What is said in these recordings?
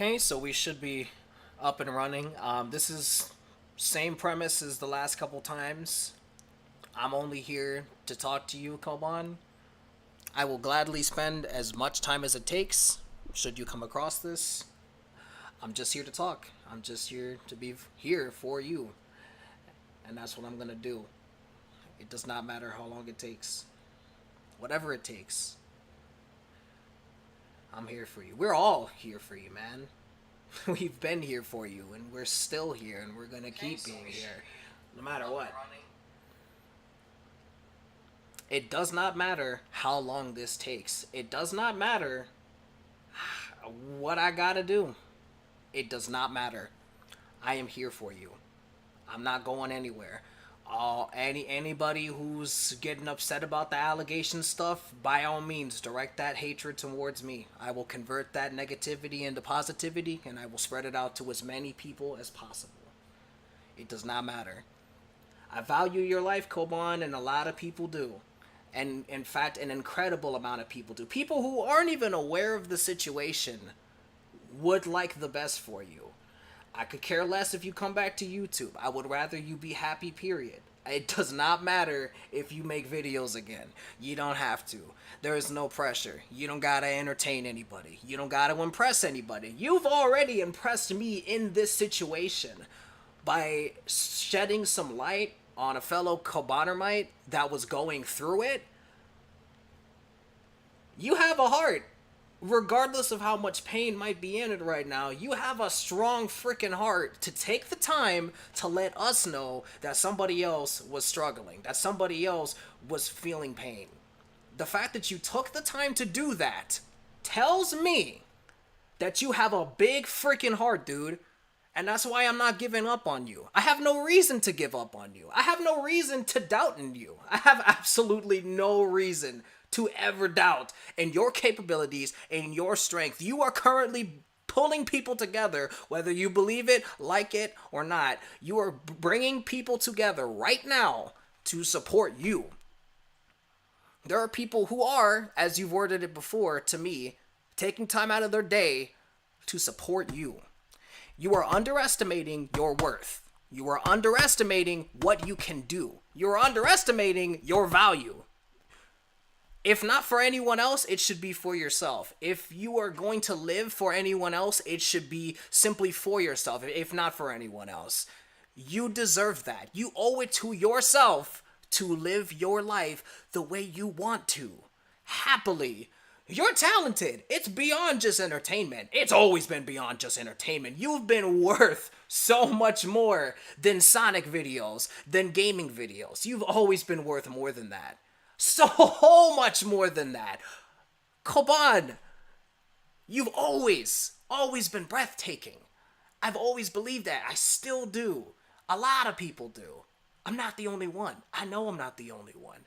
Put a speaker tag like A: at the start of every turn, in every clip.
A: Okay, so we should be up and running. This is same premise as the last couple times. I'm only here to talk to you, Coban. I will gladly spend as much time as it takes. Should you come across this, I'm just here to talk. I'm just here to be here for you, and that's what I'm gonna do. It does not matter how long it takes, whatever it takes. I'm here for you. We're all here for you, man. We've been here for you, and we're still here, and we're gonna keep being here, no matter what. It does not matter how long this takes. It does not matter what I gotta do. It does not matter. I am here for you. I'm not going anywhere. Anybody who's getting upset about the allegation stuff, by all means, direct that hatred towards me. I will convert that negativity into positivity, and I will spread it out to as many people as possible. It does not matter. I value your life, Coban, and a lot of people do. And in fact, an incredible amount of people do. People who aren't even aware of the situation would like the best for you. I could care less if you come back to YouTube. I would rather you be happy, period. It does not matter if you make videos again. You don't have to. There is no pressure. You don't gotta entertain anybody. You don't gotta impress anybody. You've already impressed me in this situation by shedding some light on a fellow Cobanermite that was going through it. You have a heart. Regardless of how much pain might be in it right now, you have a strong freaking heart to take the time to let us know that somebody else was struggling, that somebody else was feeling pain. The fact that you took the time to do that tells me that you have a big freaking heart, dude. And that's why I'm not giving up on you. I have no reason to give up on you. I have no reason to doubt in you. I have absolutely no reason to ever doubt in your capabilities and your strength. You are currently pulling people together, whether you believe it, like it, or not. You are bringing people together right now to support you. There are people who are, as you've worded it before to me, taking time out of their day to support you. You are underestimating your worth. You are underestimating what you can do. You are underestimating your value. If not for anyone else, it should be for yourself. If you are going to live for anyone else, it should be simply for yourself, if not for anyone else. You deserve that. You owe it to yourself to live your life the way you want to. Happily. You're talented. It's beyond just entertainment. It's always been beyond just entertainment. You've been worth so much more than Sonic videos, than gaming videos. You've always been worth more than that. So much more than that. Coban, you've always been breathtaking. I've always believed that. I still do. A lot of people do. I'm not the only one. I know I'm not the only one.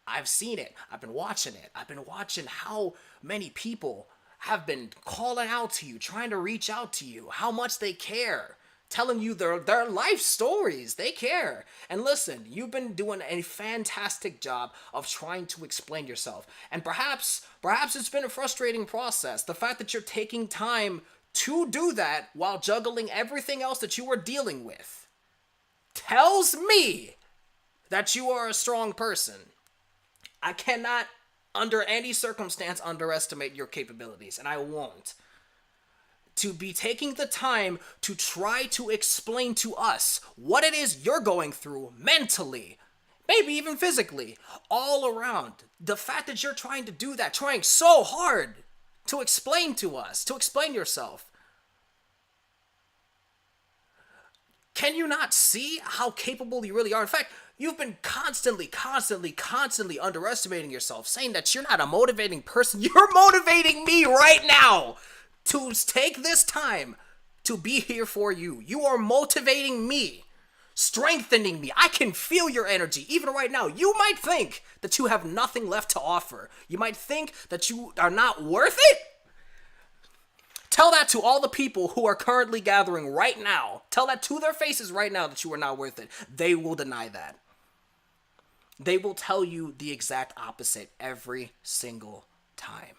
A: I've seen it. I've been watching it. I've been watching how many people have been calling out to you, trying to reach out to you, how much they care, telling you their life stories. They care. And listen, you've been doing a fantastic job of trying to explain yourself. And perhaps it's been a frustrating process. The fact that you're taking time to do that while juggling everything else that you are dealing with tells me that you are a strong person. I cannot, under any circumstance, underestimate your capabilities, and I won't. To be taking the time to try to explain to us what it is you're going through mentally, maybe even physically, all around. The fact that you're trying to do that, trying so hard to explain to us, to explain yourself. Can you not see how capable you really are? In fact, you've been constantly underestimating yourself, saying that you're not a motivating person. You're motivating me right now to take this time to be here for you. You are motivating me, strengthening me. I can feel your energy even right now. You might think that you have nothing left to offer. You might think that you are not worth it. Tell that to all the people who are currently gathering right now. Tell that to their faces right now that you are not worth it. They will deny that. They will tell you the exact opposite every single time.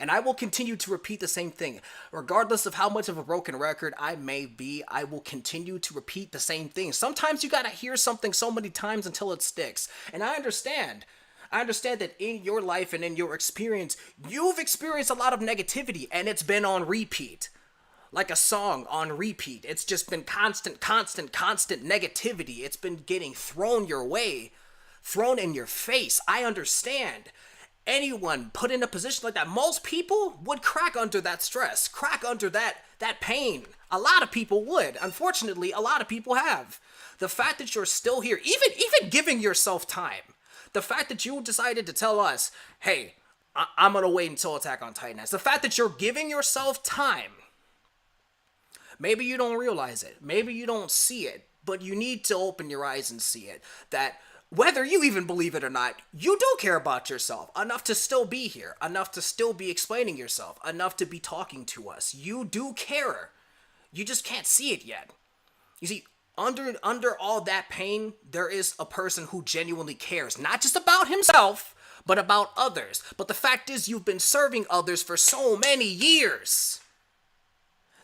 A: And I will continue to repeat the same thing. Regardless of how much of a broken record I may be, I will continue to repeat the same thing. Sometimes you gotta hear something so many times until it sticks. And I understand. I understand that in your life and in your experience, you've experienced a lot of negativity and it's been on repeat. Like a song on repeat. It's just been constant negativity. It's been getting thrown your way, thrown in your face. I understand. Anyone put in a position like that, most people would crack under that stress, crack under that pain. A lot of people would. Unfortunately, a lot of people have. The fact that you're still here, even giving yourself time, the fact that you decided to tell us, hey, I'm gonna wait until Attack on Titan ends. The fact that you're giving yourself time, maybe you don't realize it, maybe you don't see it, but you need to open your eyes and see it, that whether you even believe it or not, you do care about yourself enough to still be here, enough to still be explaining yourself, enough to be talking to us. You do care. You just can't see it yet. You see, under all that pain, there is a person who genuinely cares, not just about himself, but about others. But the fact is, you've been serving others for so many years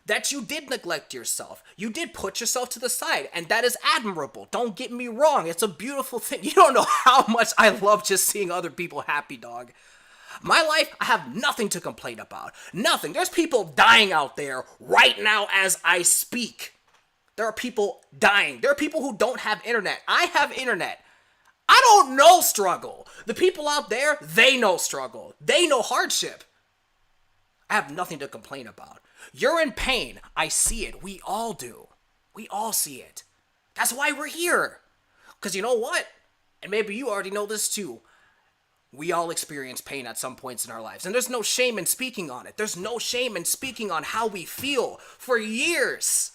A: that you did neglect yourself. You did put yourself to the side, and that is admirable. Don't get me wrong. It's a beautiful thing. You don't know how much I love just seeing other people happy, dog. My life, I have nothing to complain about. Nothing. There's people dying out there right now as I speak. There are people dying. There are people who don't have internet. I have internet. I don't know struggle. The people out there, they know struggle. They know hardship. I have nothing to complain about. You're in pain. I see it. We all do. We all see it. That's why we're here. Because you know what? And maybe you already know this too. We all experience pain at some points in our lives. And there's no shame in speaking on it. There's no shame in speaking on how we feel. For years,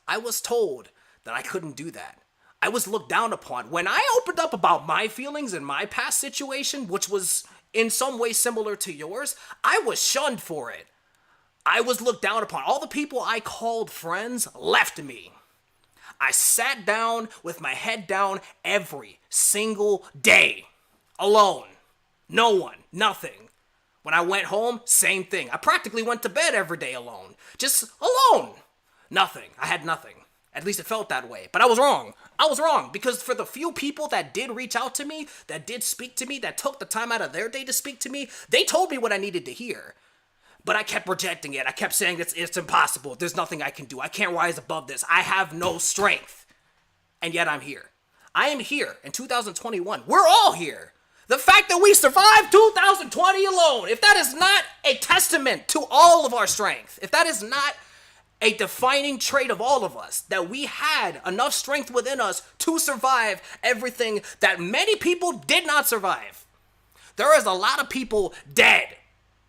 A: I was told that I couldn't do that. I was looked down upon. When I opened up about my feelings in my past situation, which was in some way similar to yours, I was shunned for it. I was looked down upon. All the people I called friends left me. I sat down with my head down every single day. Alone. No one. Nothing. When I went home, same thing. I practically went to bed every day alone. Just alone. Nothing. I had nothing. At least it felt that way. But I was wrong. I was wrong. Because for the few people that did reach out to me, that did speak to me, that took the time out of their day to speak to me, they told me what I needed to hear. But I kept rejecting it. I kept saying it's impossible. There's nothing I can do. I can't rise above this. I have no strength. And yet I'm here. I am here in 2021. We're all here. The fact that we survived 2020 alone, if that is not a testament to all of our strength, if that is not a defining trait of all of us, that we had enough strength within us to survive everything that many people did not survive. There is a lot of people dead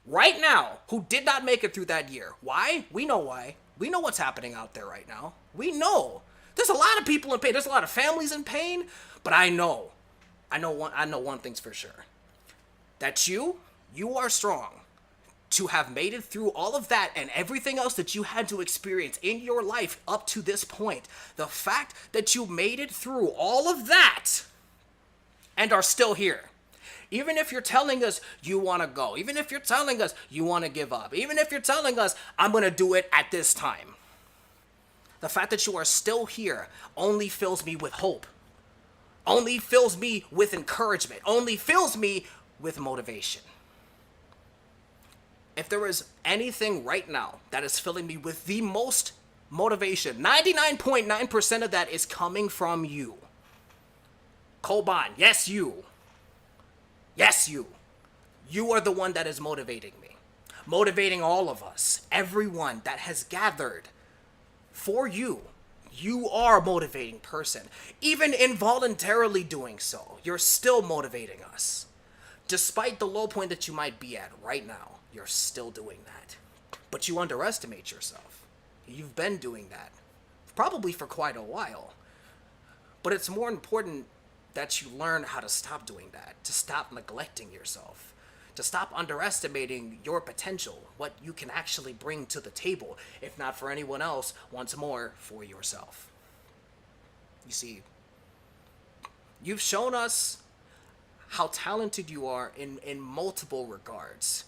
A: right now who did not make it through that year. Why? We know why. We know what's happening out there right now. We know. There's a lot of people in pain. There's a lot of families in pain. But I know one thing's for sure. That you are strong to have made it through all of that and everything else that you had to experience in your life up to this point. The fact that you made it through all of that and are still here. Even if you're telling us you want to go, even if you're telling us you want to give up, even if you're telling us I'm going to do it at this time, the fact that you are still here only fills me with hope, only fills me with encouragement, only fills me with motivation. If there is anything right now that is filling me with the most motivation, 99.9% of that is coming from you. Coban, yes, you. Yes, you. You are the one that is motivating me. Motivating all of us. Everyone that has gathered for you. You are a motivating person. Even involuntarily doing so, you're still motivating us. Despite the low point that you might be at right now, you're still doing that. But you underestimate yourself. You've been doing that. Probably for quite a while. But it's more important that you learn how to stop doing that, to stop neglecting yourself, to stop underestimating your potential, what you can actually bring to the table, if not for anyone else, once more for yourself. You see, you've shown us how talented you are in multiple regards.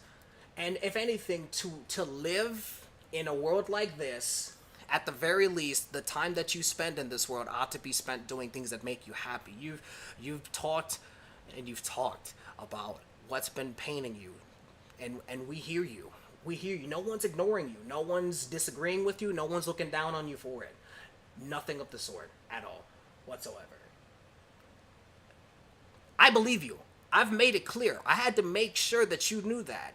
A: And if anything, to live in a world like this, at the very least, the time that you spend in this world ought to be spent doing things that make you happy. You've talked and you've talked about what's been paining you, and we hear you. We hear you. No one's ignoring you. No one's disagreeing with you. No one's looking down on you for it. Nothing of the sort at all, whatsoever. I believe you. I've made it clear. I had to make sure that you knew that.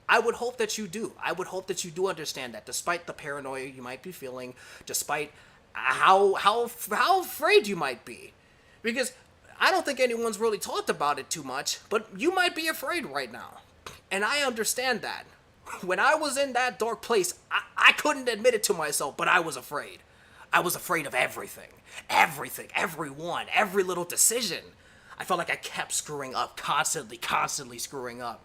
A: I would hope that you do. I would hope that you do understand that, despite the paranoia you might be feeling, despite how afraid you might be, because I don't think anyone's really talked about it too much. But you might be afraid right now, and I understand that. When I was in that dark place, I couldn't admit it to myself, but I was afraid. I was afraid of everything, everyone, every little decision. I felt like I kept screwing up, constantly screwing up.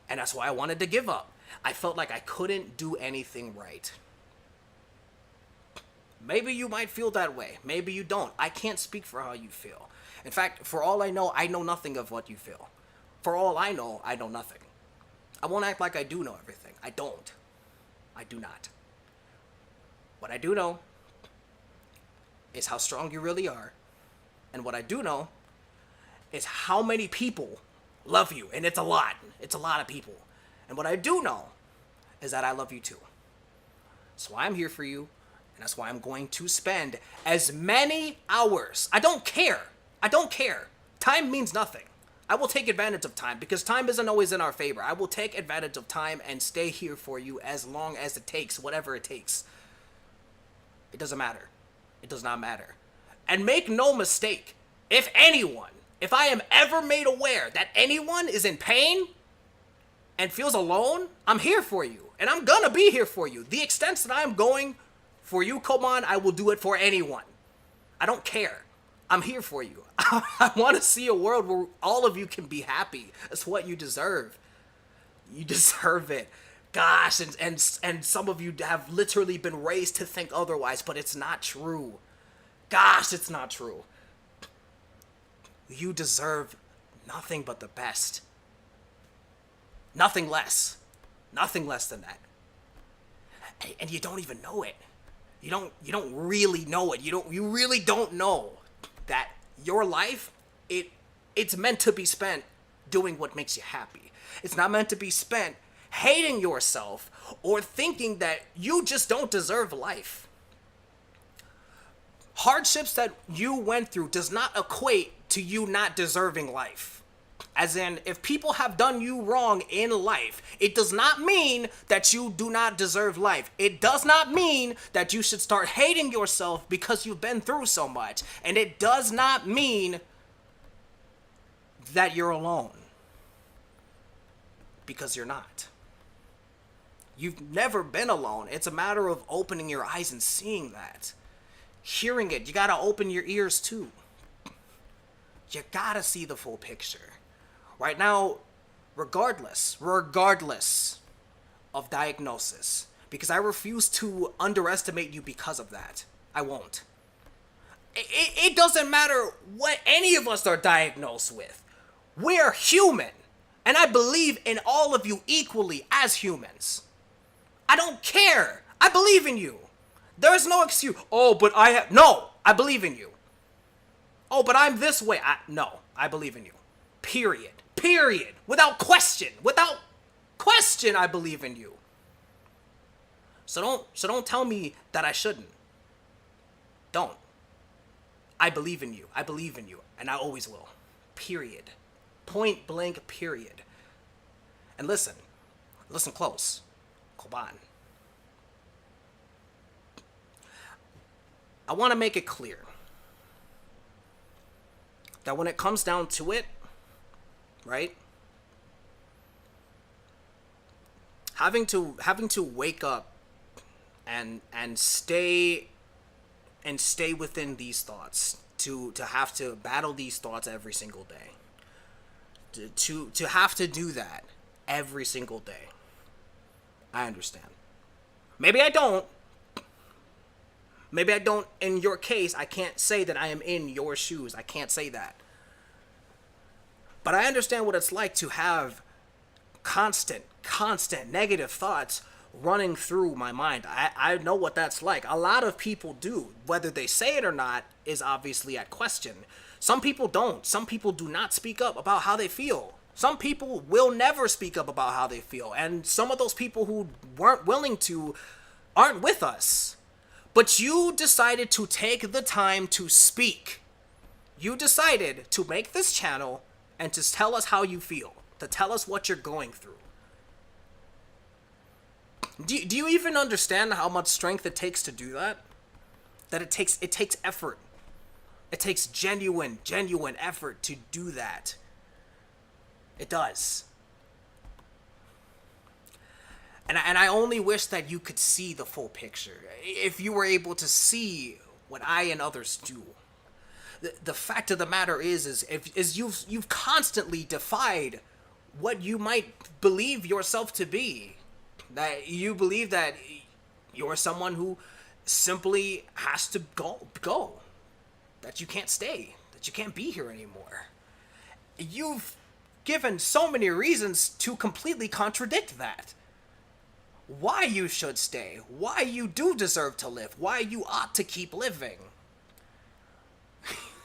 A: And that's why I wanted to give up. I felt like I couldn't do anything right. Maybe you might feel that way. Maybe you don't. I can't speak for how you feel. In fact, for all I know nothing of what you feel. For all I know nothing. I won't act like I do know everything. I don't. I do not. What I do know is how strong you really are. And what I do know is how many people love you. And it's a lot. It's a lot of people. And what I do know is that I love you too. So I'm here for you. And that's why I'm going to spend as many hours. I don't care. I don't care. Time means nothing. I will take advantage of time because time isn't always in our favor. I will take advantage of time and stay here for you as long as it takes, whatever it takes. It doesn't matter. It does not matter. And make no mistake, if I am ever made aware that anyone is in pain and feels alone, I'm here for you. And I'm gonna be here for you. The extent that I'm going for you, Coban, I will do it for anyone. I don't care. I'm here for you. I want to see a world where all of you can be happy. That's what you deserve. You deserve it. Gosh, and some of you have literally been raised to think otherwise, but it's not true. Gosh, it's not true. You deserve nothing but the best. Nothing less. Nothing less than that. And you don't even know it. You don't really know it. You really don't know that your life, it's meant to be spent doing what makes you happy. It's not meant to be spent hating yourself or thinking that you just don't deserve life. Hardships that you went through does not equate to you not deserving life. As in, if people have done you wrong in life, it does not mean that you do not deserve life. It does not mean that you should start hating yourself because you've been through so much. And it does not mean that you're alone. Because you're not. You've never been alone. It's a matter of opening your eyes and seeing that. Hearing it. You gotta open your ears too. You gotta see the full picture. Right now, regardless of diagnosis, because I refuse to underestimate you because of that. I won't. It doesn't matter what any of us are diagnosed with. We're human. And I believe in all of you equally as humans. I don't care. I believe in you. There's no excuse. Oh, but no, I believe in you. Oh, but I'm this way. No, I believe in you. Period. Without question, I believe in you. So don't tell me that I shouldn't. Don't. I believe in you. And I always will. Period. Point blank, period. And listen close. Coban. I want to make it clear that when it comes down to it, right? Having to wake up and stay within these thoughts, to have to battle these thoughts every single day. To have to do that every single day. I understand. Maybe I don't. In your case, I can't say that I am in your shoes. I can't say that. But I understand what it's like to have constant negative thoughts running through my mind. I know what that's like. A lot of people do. Whether they say it or not is obviously at question. Some people don't. Some people do not speak up about how they feel. Some people will never speak up about how they feel. And some of those people who weren't willing to aren't with us. But you decided to take the time to speak. You decided to make this channel and to tell us how you feel, to tell us what you're going through. Do you even understand how much strength it takes to do that? That it takes effort. It takes genuine effort to do that. It does. And I only wish that you could see the full picture. If you were able to see what I and others do. The fact of the matter is you've constantly defied what you might believe yourself to be. That you believe that you're someone who simply has to go. That you can't stay. That you can't be here anymore. You've given so many reasons to completely contradict that. Why you should stay. Why you do deserve to live. Why you ought to keep living.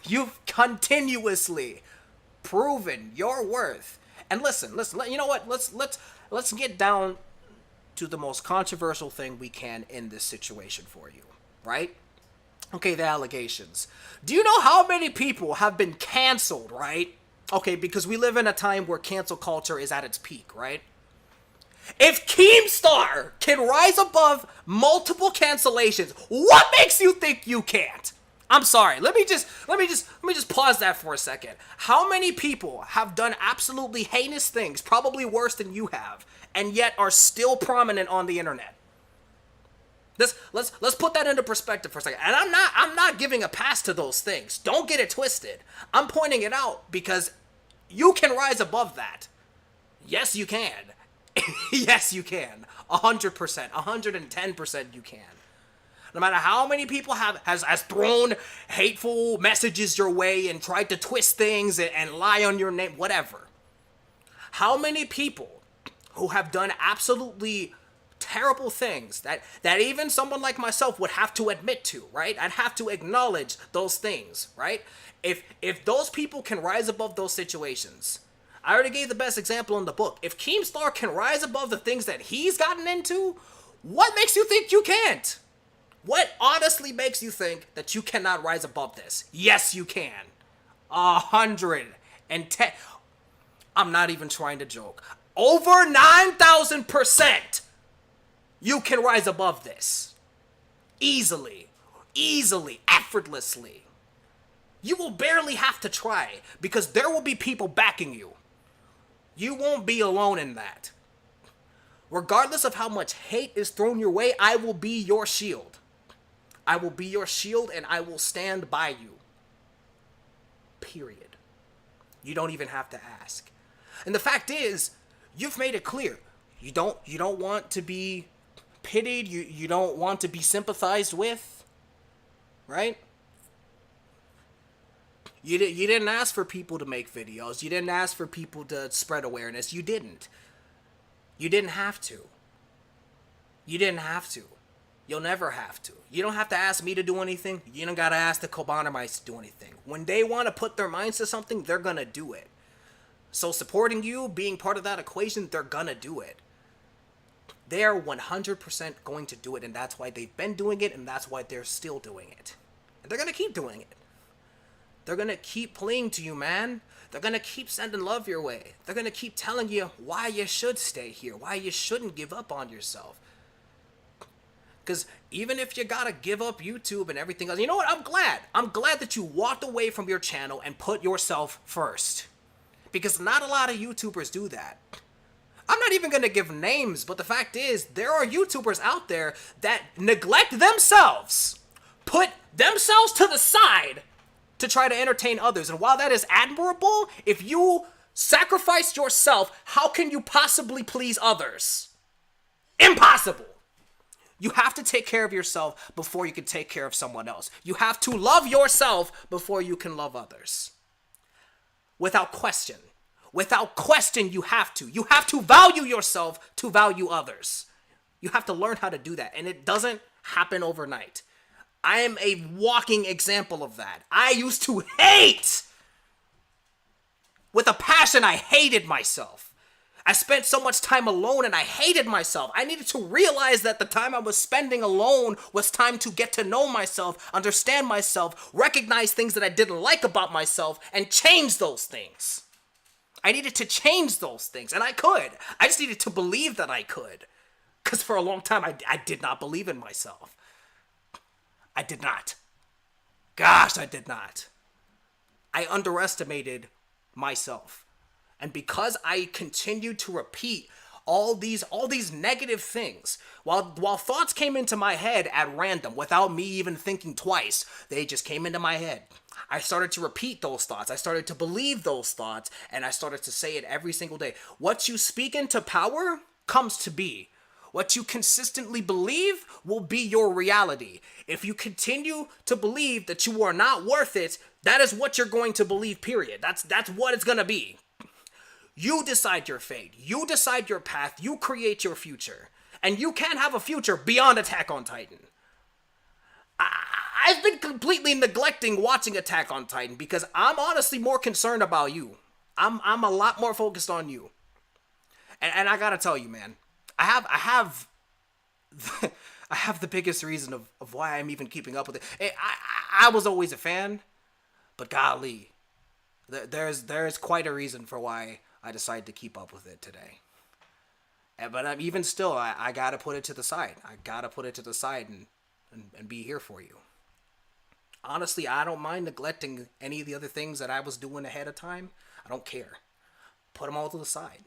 A: You've continuously proven your worth. And listen, you know what? Let's get down to the most controversial thing we can in this situation for you, right? Okay, the allegations. Do you know how many people have been canceled, right? Okay, because we live in a time where cancel culture is at its peak, right? If Keemstar can rise above multiple cancellations, what makes you think you can't? I'm sorry. Let me just pause that for a second. How many people have done absolutely heinous things, probably worse than you have, and yet are still prominent on the internet? Let's put that into perspective for a second. And I'm not giving a pass to those things. Don't get it twisted. I'm pointing it out because you can rise above that. Yes, you can. Yes, you can. 100%, 110% you can. No matter how many people has thrown hateful messages your way and tried to twist things and lie on your name, whatever. How many people who have done absolutely terrible things that even someone like myself would have to admit to, right? I'd have to acknowledge those things, right? If those people can rise above those situations, I already gave the best example in the book. If Keemstar can rise above the things that he's gotten into, what makes you think you can't? What honestly makes you think that you cannot rise above this? Yes, you can. 110. I'm not even trying to joke. Over 9,000%. You can rise above this. Easily, effortlessly. You will barely have to try because there will be people backing you. You won't be alone in that. Regardless of how much hate is thrown your way, I will be your shield. I will be your shield and I will stand by you. Period. You don't even have to ask. And the fact is, you've made it clear. You don't want to be pitied. You don't want to be sympathized with. Right? You didn't ask for people to make videos. You didn't ask for people to spread awareness. You didn't. You didn't have to. You didn't have to. You'll never have to. You don't have to ask me to do anything. You don't gotta ask the Cobanermites to do anything. When they want to put their minds to something, they're gonna do it. So supporting you, being part of that equation, they're gonna do it. They are 100% going to do it, and that's why they've been doing it, and that's why they're still doing it. And they're gonna keep doing it. They're gonna keep playing to you, man. They're gonna keep sending love your way. They're gonna keep telling you why you should stay here, why you shouldn't give up on yourself. Because even if you gotta give up YouTube and everything else, you know what? I'm glad that you walked away from your channel and put yourself first. Because not a lot of YouTubers do that. I'm not even gonna give names, but the fact is, there are YouTubers out there that neglect themselves, put themselves to the side to try to entertain others. And while that is admirable, if you sacrifice yourself, how can you possibly please others? Impossible. You have to take care of yourself before you can take care of someone else. You have to love yourself before you can love others. Without question. Without question, you have to. You have to value yourself to value others. You have to learn how to do that. And it doesn't happen overnight. I am a walking example of that. I used to hate, with a passion, I hated myself. I spent so much time alone and I hated myself. I needed to realize that the time I was spending alone was time to get to know myself, understand myself, recognize things that I didn't like about myself, and change those things. I needed to change those things, and I could. I just needed to believe that I could. Because for a long time, I did not believe in myself. I did not. Gosh, I did not. I underestimated myself. And because I continued to repeat all these negative things, while thoughts came into my head at random without me even thinking twice, they just came into my head. I started to repeat those thoughts. I started to believe those thoughts, and I started to say it every single day. What you speak into power comes to be. What you consistently believe will be your reality. If you continue to believe that you are not worth it, that is what you're going to believe, period. That's what it's going to be. You decide your fate. You decide your path. You create your future. And you can't have a future beyond Attack on Titan. I've been completely neglecting watching Attack on Titan because I'm honestly more concerned about you. I'm a lot more focused on you. And I gotta tell you, man, I have the biggest reason of why I'm even keeping up with it. I was always a fan, but golly, there's quite a reason for why I decided to keep up with it today. But I'm even still, I gotta put it to the side. I gotta put it to the side and be here for you. Honestly, I don't mind neglecting any of the other things that I was doing ahead of time. I don't care. Put them all to the side.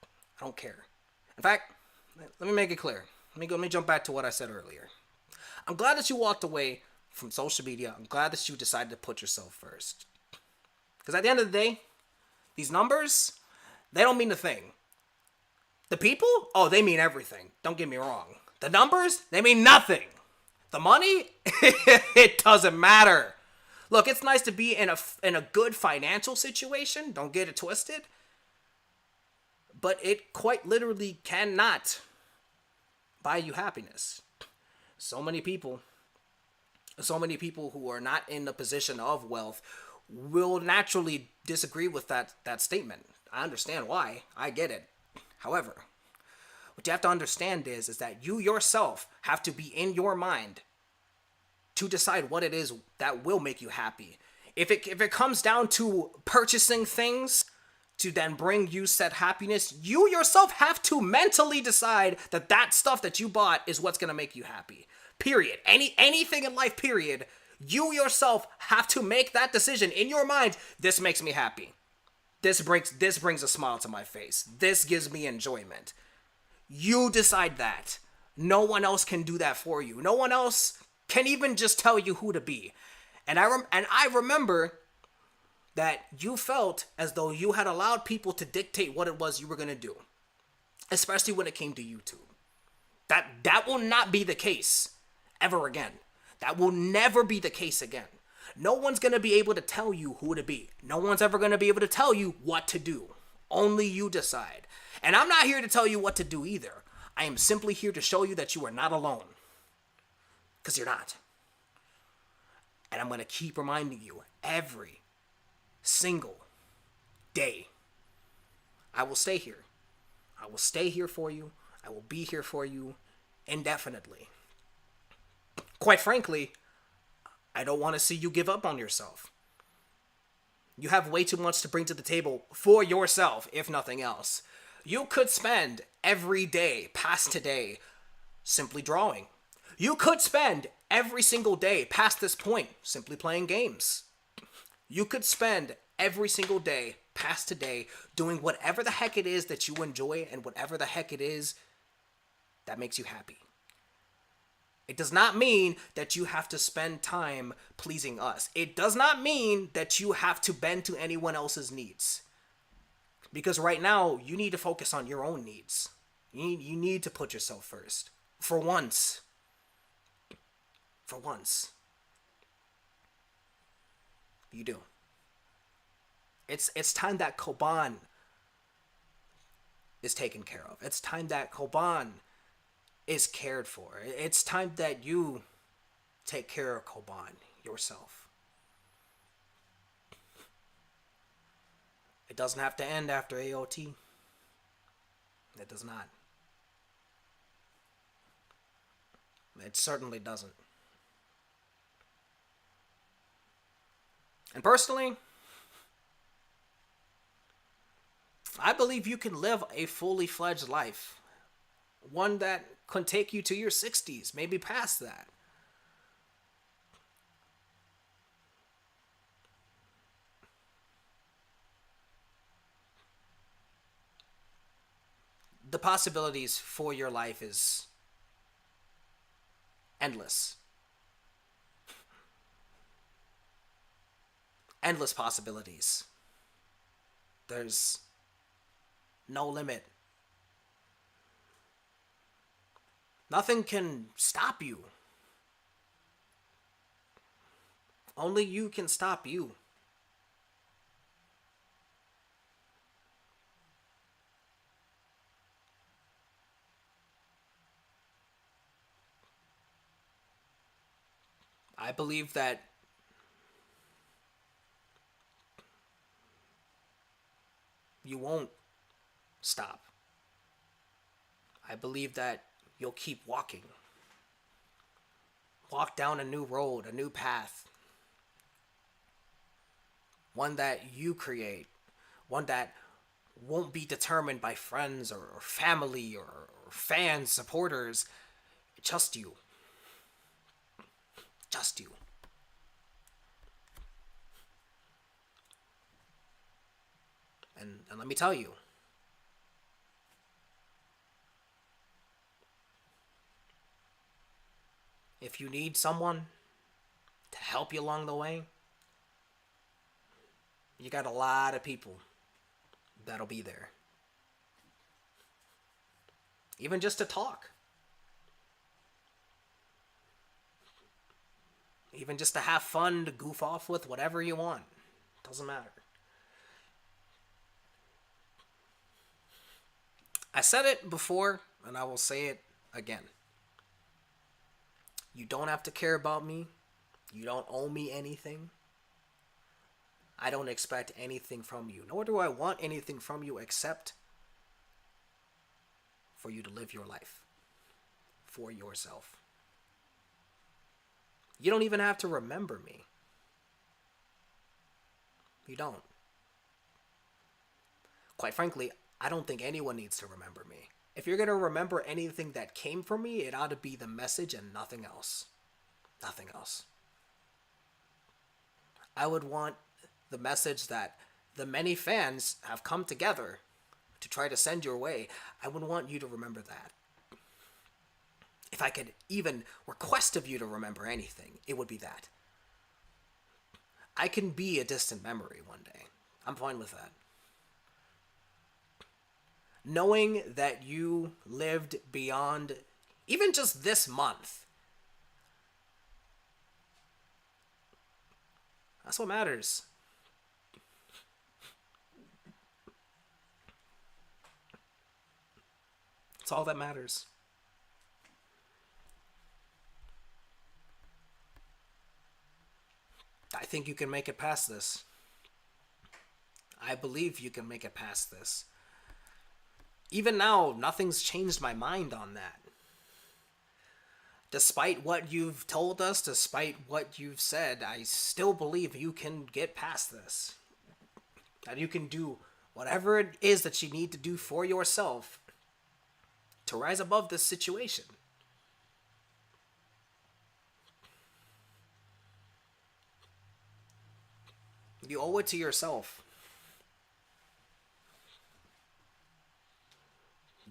A: I don't care. In fact, let me make it clear. Let me jump back to what I said earlier. I'm glad that you walked away from social media. I'm glad that you decided to put yourself first. Because at the end of the day, these numbers, they don't mean a thing. The people? Oh, they mean everything. Don't get me wrong. The numbers? They mean nothing. The money? It doesn't matter. Look, it's nice to be in a good financial situation. Don't get it twisted. But it quite literally cannot buy you happiness. So many people who are not in a position of wealth will naturally disagree with that statement. I understand why. I get it. However, what you have to understand is that you yourself have to be in your mind to decide what it is that will make you happy. If it comes down to purchasing things to then bring you said happiness, you yourself have to mentally decide that stuff that you bought is what's going to make you happy. Period. Anything in life, period. You yourself have to make that decision in your mind. This makes me happy. This brings a smile to my face. This gives me enjoyment. You decide that. No one else can do that for you. No one else can even just tell you who to be. And I remember that you felt as though you had allowed people to dictate what it was you were going to do, especially when it came to YouTube. That will not be the case ever again. That will never be the case again. No one's going to be able to tell you who to be. No one's ever going to be able to tell you what to do. Only you decide. And I'm not here to tell you what to do either. I am simply here to show you that you are not alone. Because you're not. And I'm going to keep reminding you every single day. I will stay here. I will stay here for you. I will be here for you indefinitely. Quite frankly, I don't want to see you give up on yourself. You have way too much to bring to the table for yourself, if nothing else. You could spend every day past today simply drawing. You could spend every single day past this point simply playing games. You could spend every single day past today doing whatever the heck it is that you enjoy and whatever the heck it is that makes you happy. It does not mean that you have to spend time pleasing us. It does not mean that you have to bend to anyone else's needs. Because right now, you need to focus on your own needs. You need to put yourself first. For once. For once. You do. It's time that Coban is taken care of. It's time that Coban is cared for. It's time that you take care of Coban yourself. It doesn't have to end after AOT. It does not. It certainly doesn't. And personally, I believe you can live a fully fledged life. One that can take you to your 60s, maybe past that. The possibilities for your life is endless. Endless possibilities. There's no limit. Nothing can stop you. Only you can stop you. I believe that you won't stop. I believe that you'll keep walking. Walk down a new road, a new path. One that you create. One that won't be determined by friends or family or fans, supporters. Just you. Just you. And let me tell you, if you need someone to help you along the way, you got a lot of people that'll be there. Even just to talk. Even just to have fun, to goof off with, whatever you want. Doesn't matter. I said it before, and I will say it again. You don't have to care about me. You don't owe me anything. I don't expect anything from you, nor do I want anything from you except for you to live your life for yourself. You don't even have to remember me. You don't. Quite frankly, I don't think anyone needs to remember me. If you're going to remember anything that came from me, it ought to be the message and nothing else. Nothing else. I would want the message that the many fans have come together to try to send your way. I would want you to remember that. If I could even request of you to remember anything, it would be that. I can be a distant memory one day. I'm fine with that. Knowing that you lived beyond even just this month, that's what matters. It's all that matters. I think you can make it past this. I believe you can make it past this. Even now, nothing's changed my mind on that. Despite what you've told us, despite what you've said, I still believe you can get past this. That you can do whatever it is that you need to do for yourself to rise above this situation. You owe it to yourself.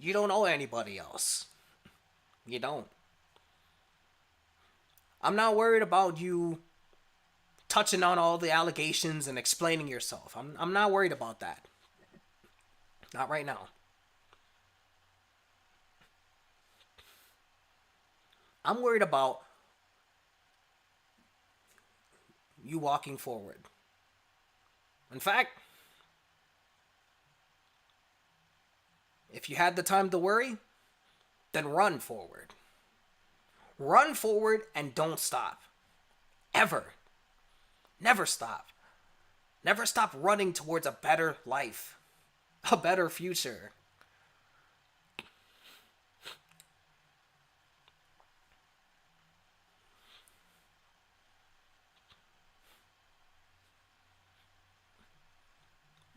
A: You don't owe anybody else. You don't. I'm not worried about you touching on all the allegations and explaining yourself. I'm not worried about that. Not right now. I'm worried about you walking forward. In fact, If you had the time to worry, then run forward. Run forward and don't stop. Ever. Never stop. Never stop running towards a better life, a better future.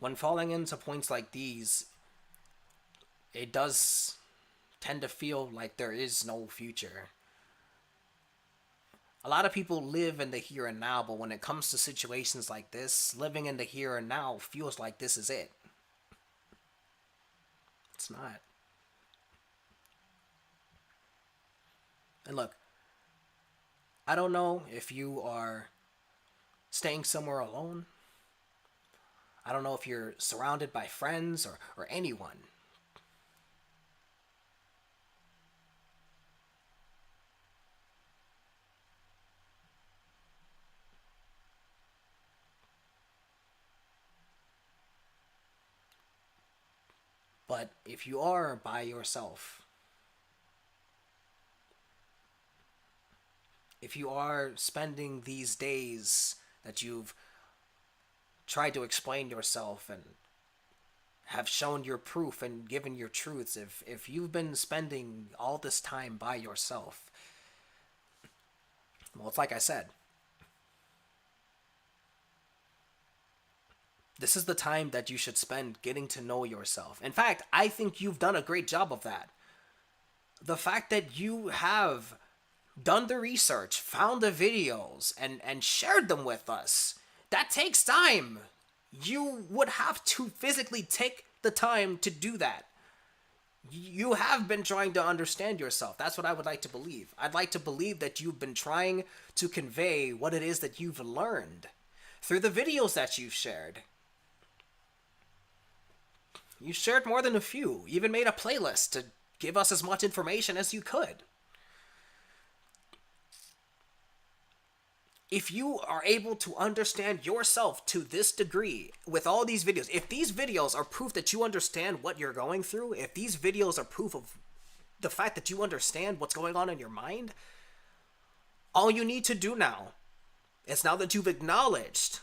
A: When falling into points like these, it does tend to feel like there is no future. A lot of people live in the here and now, but when it comes to situations like this, living in the here and now feels like this is it. It's not. And look, I don't know if you are staying somewhere alone. I don't know if you're surrounded by friends or anyone. But if you are by yourself, if you are spending these days that you've tried to explain yourself and have shown your proof and given your truths, if you've been spending all this time by yourself, well, it's like I said, this is the time that you should spend getting to know yourself. In fact, I think you've done a great job of that. The fact that you have done the research, found the videos, and shared them with us, that takes time. You would have to physically take the time to do that. You have been trying to understand yourself. That's what I would like to believe. I'd like to believe that you've been trying to convey what it is that you've learned through the videos that you've shared. You shared more than a few. You even made a playlist to give us as much information as you could. If you are able to understand yourself to this degree with all these videos, if these videos are proof that you understand what you're going through, if these videos are proof of the fact that you understand what's going on in your mind, all you need to do now is, now that you've acknowledged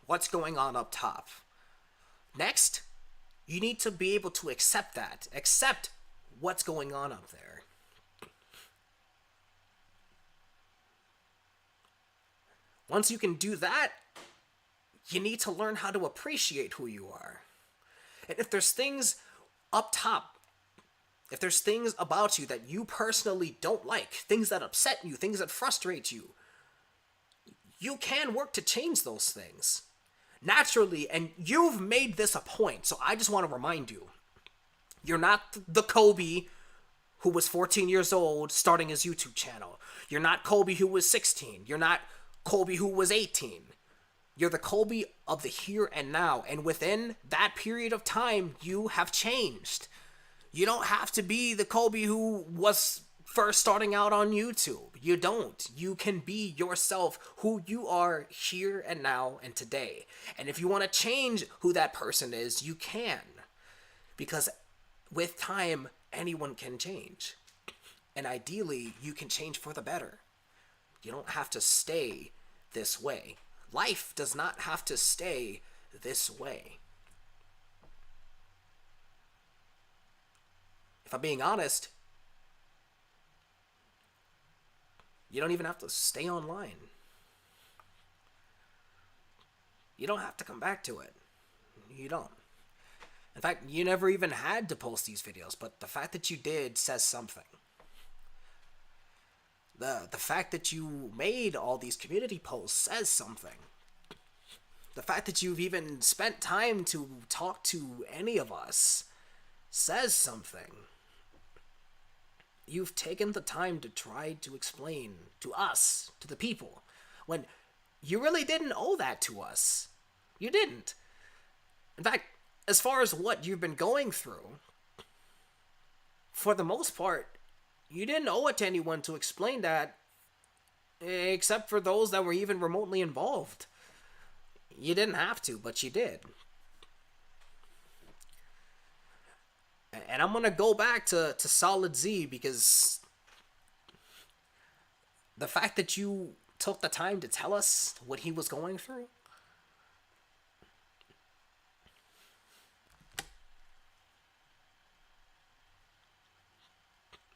A: what's going on up top, next, you need to be able to accept that. Accept what's going on up there. Once you can do that, you need to learn how to appreciate who you are. And if there's things up top, if there's things about you that you personally don't like, things that upset you, things that frustrate you, you can work to change those things naturally, and you've made this a point, so I just want to remind you, you're not the Kobe who was 14 years old starting his YouTube channel. You're not Kobe who was 16. You're not Kobe who was 18. You're the Kobe of the here and now, and within that period of time, you have changed. You don't have to be the Kobe who was first starting out on YouTube. You don't. You can be yourself, who you are here and now and today. And if you want to change who that person is, you can. Because with time, anyone can change. And ideally, you can change for the better. You don't have to stay this way. Life does not have to stay this way. If I'm being honest, you don't even have to stay online. You don't have to come back to it. You don't. In fact, you never even had to post these videos, but the fact that you did says something. The fact that you made all these community posts says something. The fact that you've even spent time to talk to any of us says something. You've taken the time to try to explain to us, to the people, when you really didn't owe that to us. You didn't. In fact, as far as what you've been going through, for the most part, you didn't owe it to anyone to explain that, except for those that were even remotely involved. You didn't have to, but you did. And I'm gonna go back to Solid Z because the fact that you took the time to tell us what he was going through.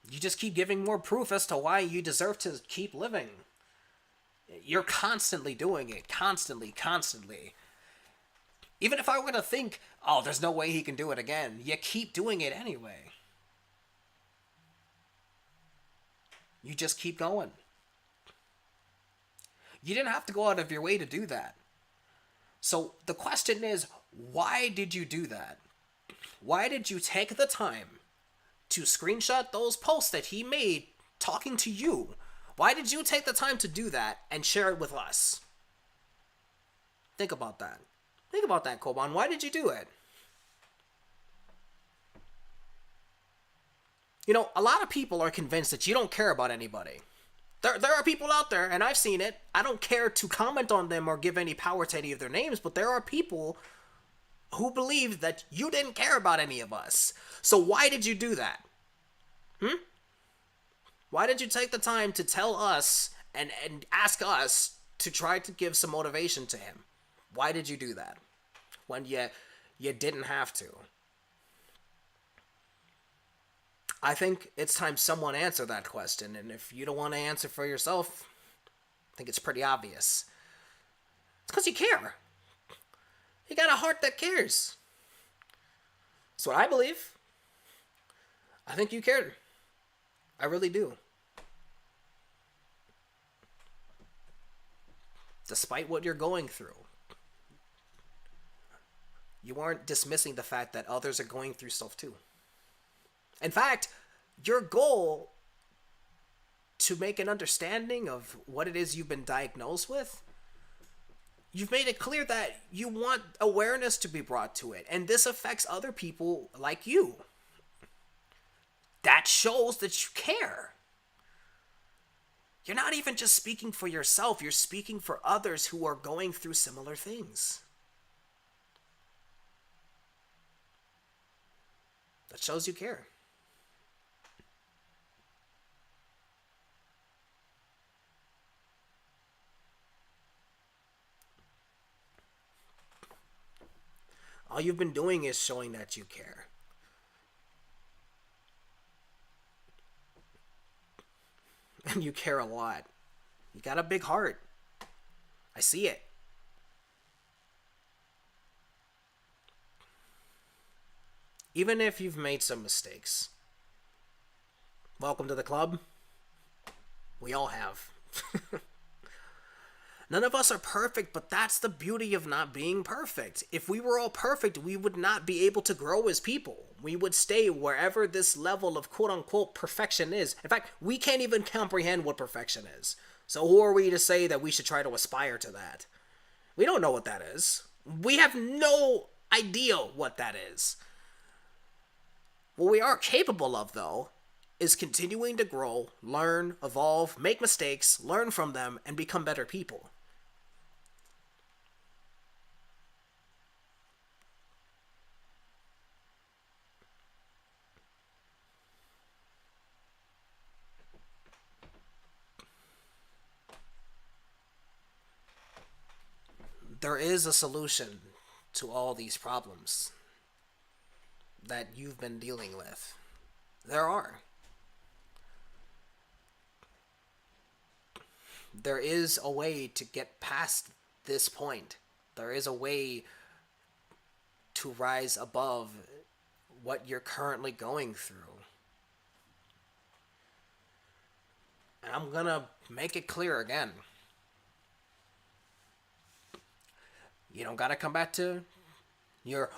A: You just keep giving more proof as to why you deserve to keep living. You're constantly doing it. Constantly, constantly. Even if I were to think, oh, there's no way he can do it again, you keep doing it anyway. You just keep going. You didn't have to go out of your way to do that. So the question is, why did you do that? Why did you take the time to screenshot those posts that he made talking to you? Why did you take the time to do that and share it with us? Think about that. Think about that, Coban. Why did you do it? You know, a lot of people are convinced that you don't care about anybody. There are people out there, and I've seen it. I don't care to comment on them or give any power to any of their names, but there are people who believe that you didn't care about any of us. So why did you do that? Why did you take the time to tell us and ask us to try to give some motivation to him? Why did you do that? When you didn't have to. I think it's time someone answer that question, and if you don't want to answer for yourself, I think it's pretty obvious. It's because you care. You got a heart that cares. That's what I believe. I think you cared. I really do. Despite what you're going through, you aren't dismissing the fact that others are going through stuff too. In fact, your goal to make an understanding of what it is you've been diagnosed with, you've made it clear that you want awareness to be brought to it, and this affects other people like you. That shows that you care. You're not even just speaking for yourself, you're speaking for others who are going through similar things. That shows you care. All you've been doing is showing that you care. And you care a lot. You got a big heart. I see it. Even if you've made some mistakes. Welcome to the club. We all have. None of us are perfect, but that's the beauty of not being perfect. If we were all perfect, we would not be able to grow as people. We would stay wherever this level of quote-unquote perfection is. In fact, we can't even comprehend what perfection is. So who are we to say that we should try to aspire to that? We don't know what that is. We have no idea what that is. What we are capable of, though, is continuing to grow, learn, evolve, make mistakes, learn from them, and become better people. There is a solution to all these problems that you've been dealing with. There are. There is a way to get past this point. There is a way to rise above what you're currently going through. And I'm gonna make it clear again. You don't gotta come back to your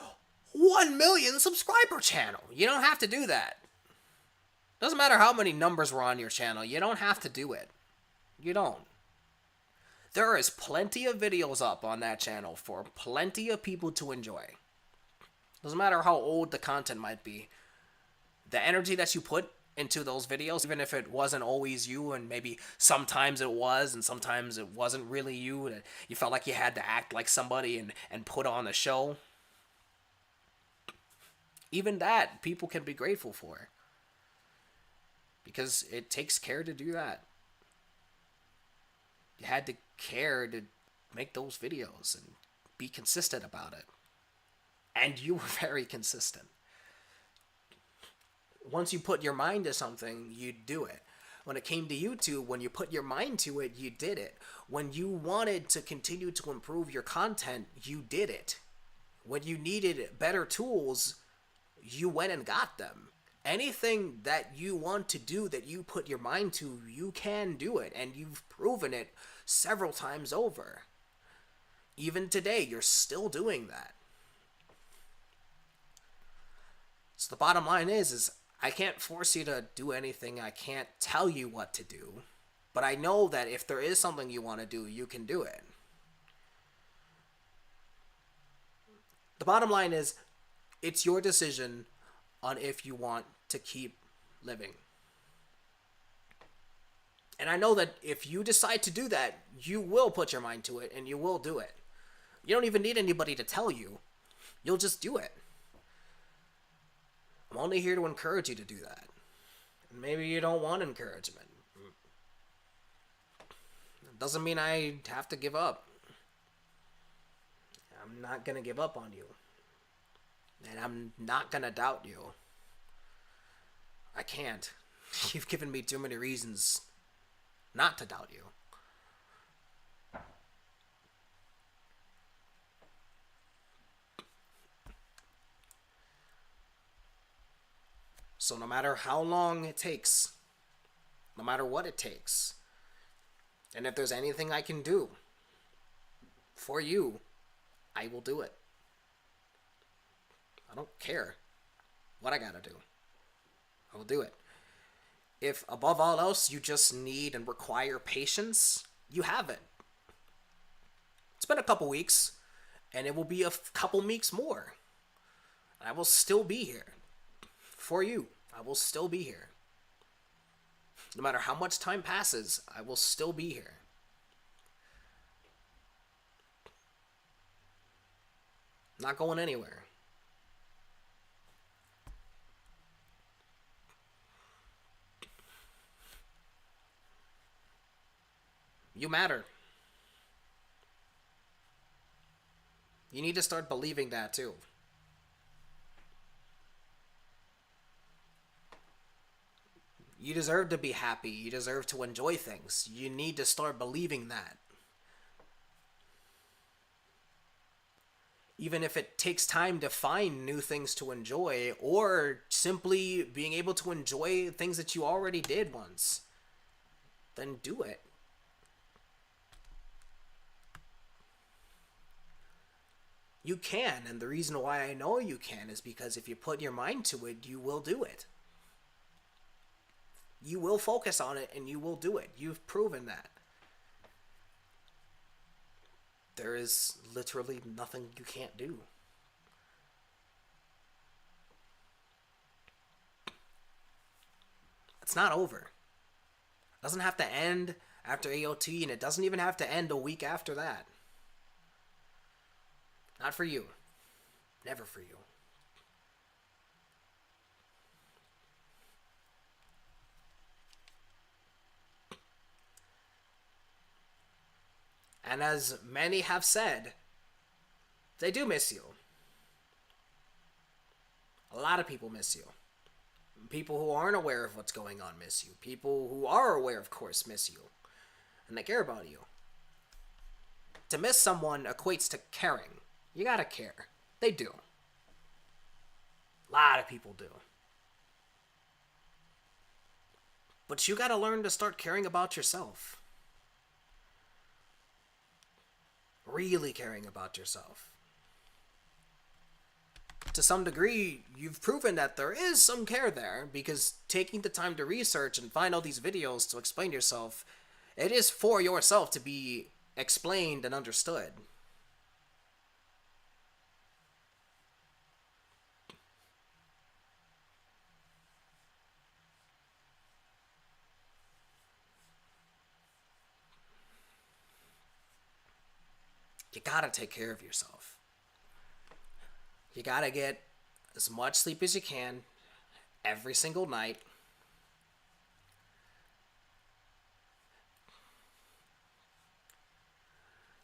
A: 1 million subscriber channel. You don't have to do that. Doesn't matter how many numbers were on your channel. You don't have to do it. You don't. There is plenty of videos up on that channel for plenty of people to enjoy. Doesn't matter how old the content might be. The energy that you put into those videos, even if it wasn't always you, and maybe sometimes it was and sometimes it wasn't really you, and you felt like you had to act like somebody and put on a show. Even that, people can be grateful for because it takes care to do that. You had to care to make those videos and be consistent about it. And you were very consistent. Once you put your mind to something, you do it. When it came to YouTube, when you put your mind to it, you did it. When you wanted to continue to improve your content, you did it. When you needed better tools, you went and got them. Anything that you want to do that you put your mind to, you can do it, and you've proven it several times over. Even today, you're still doing that. So the bottom line is I can't force you to do anything. I can't tell you what to do. But I know that if there is something you want to do, you can do it. The bottom line is it's your decision on if you want to keep living. And I know that if you decide to do that, you will put your mind to it and you will do it. You don't even need anybody to tell you. You'll just do it. I'm only here to encourage you to do that. And maybe you don't want encouragement. It doesn't mean I have to give up. I'm not going to give up on you. And I'm not going to doubt you. I can't. You've given me too many reasons not to doubt you. So no matter how long it takes, no matter what it takes, and if there's anything I can do for you, I will do it. I don't care what I gotta do. I will do it. If above all else you just need and require patience, you have it. It's been a couple weeks, and it will be a couple weeks more. I will still be here. For you, I will still be here. No matter how much time passes, I will still be here. Not going anywhere. You matter. You need to start believing that too. You deserve to be happy. You deserve to enjoy things. You need to start believing that. Even if it takes time to find new things to enjoy, or simply being able to enjoy things that you already did once, then do it. You can, and the reason why I know you can is because if you put your mind to it, you will do it. You will focus on it and you will do it. You've proven that. There is literally nothing you can't do. It's not over. It doesn't have to end after AOT, and it doesn't even have to end a week after that. Not for you. Never for you. And as many have said, they do miss you. A lot of people miss you. People who aren't aware of what's going on miss you. People who are aware, of course, miss you. And they care about you. To miss someone equates to caring. You gotta care. They do. A lot of people do. But you gotta learn to start caring about yourself. Really caring about yourself. To some degree, you've proven that there is some care there, because taking the time to research and find all these videos to explain yourself, it is for yourself to be explained and understood. You gotta take care of yourself. You gotta get as much sleep as you can every single night.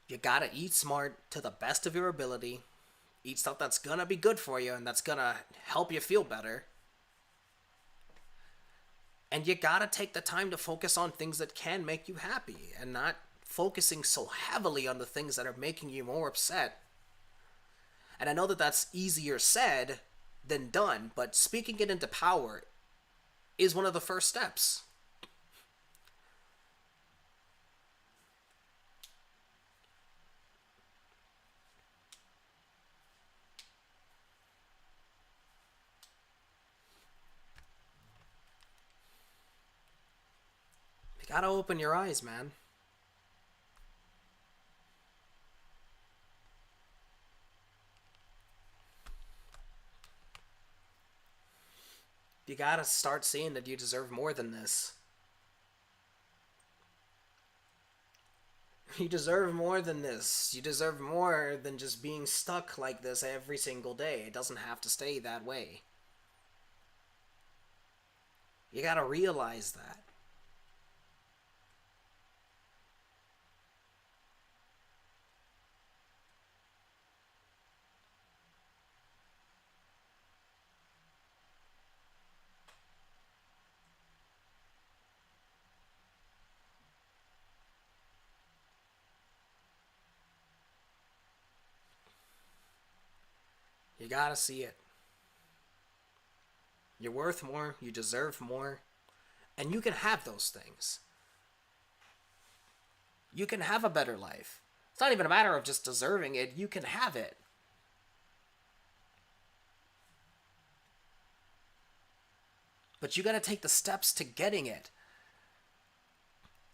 A: You gotta eat smart to the best of your ability. Eat stuff that's gonna be good for you and that's gonna help you feel better. And you gotta take the time to focus on things that can make you happy and not focusing so heavily on the things that are making you more upset. And I know that that's easier said than done, but speaking it into power is one of the first steps. You gotta open your eyes, man. You gotta start seeing that you deserve more than this. You deserve more than this. You deserve more than just being stuck like this every single day. It doesn't have to stay that way. You gotta realize that. You gotta see it. You're worth more, you deserve more, and you can have those things. You can have a better life. It's not even a matter of just deserving it, you can have it. But you gotta take the steps to getting it.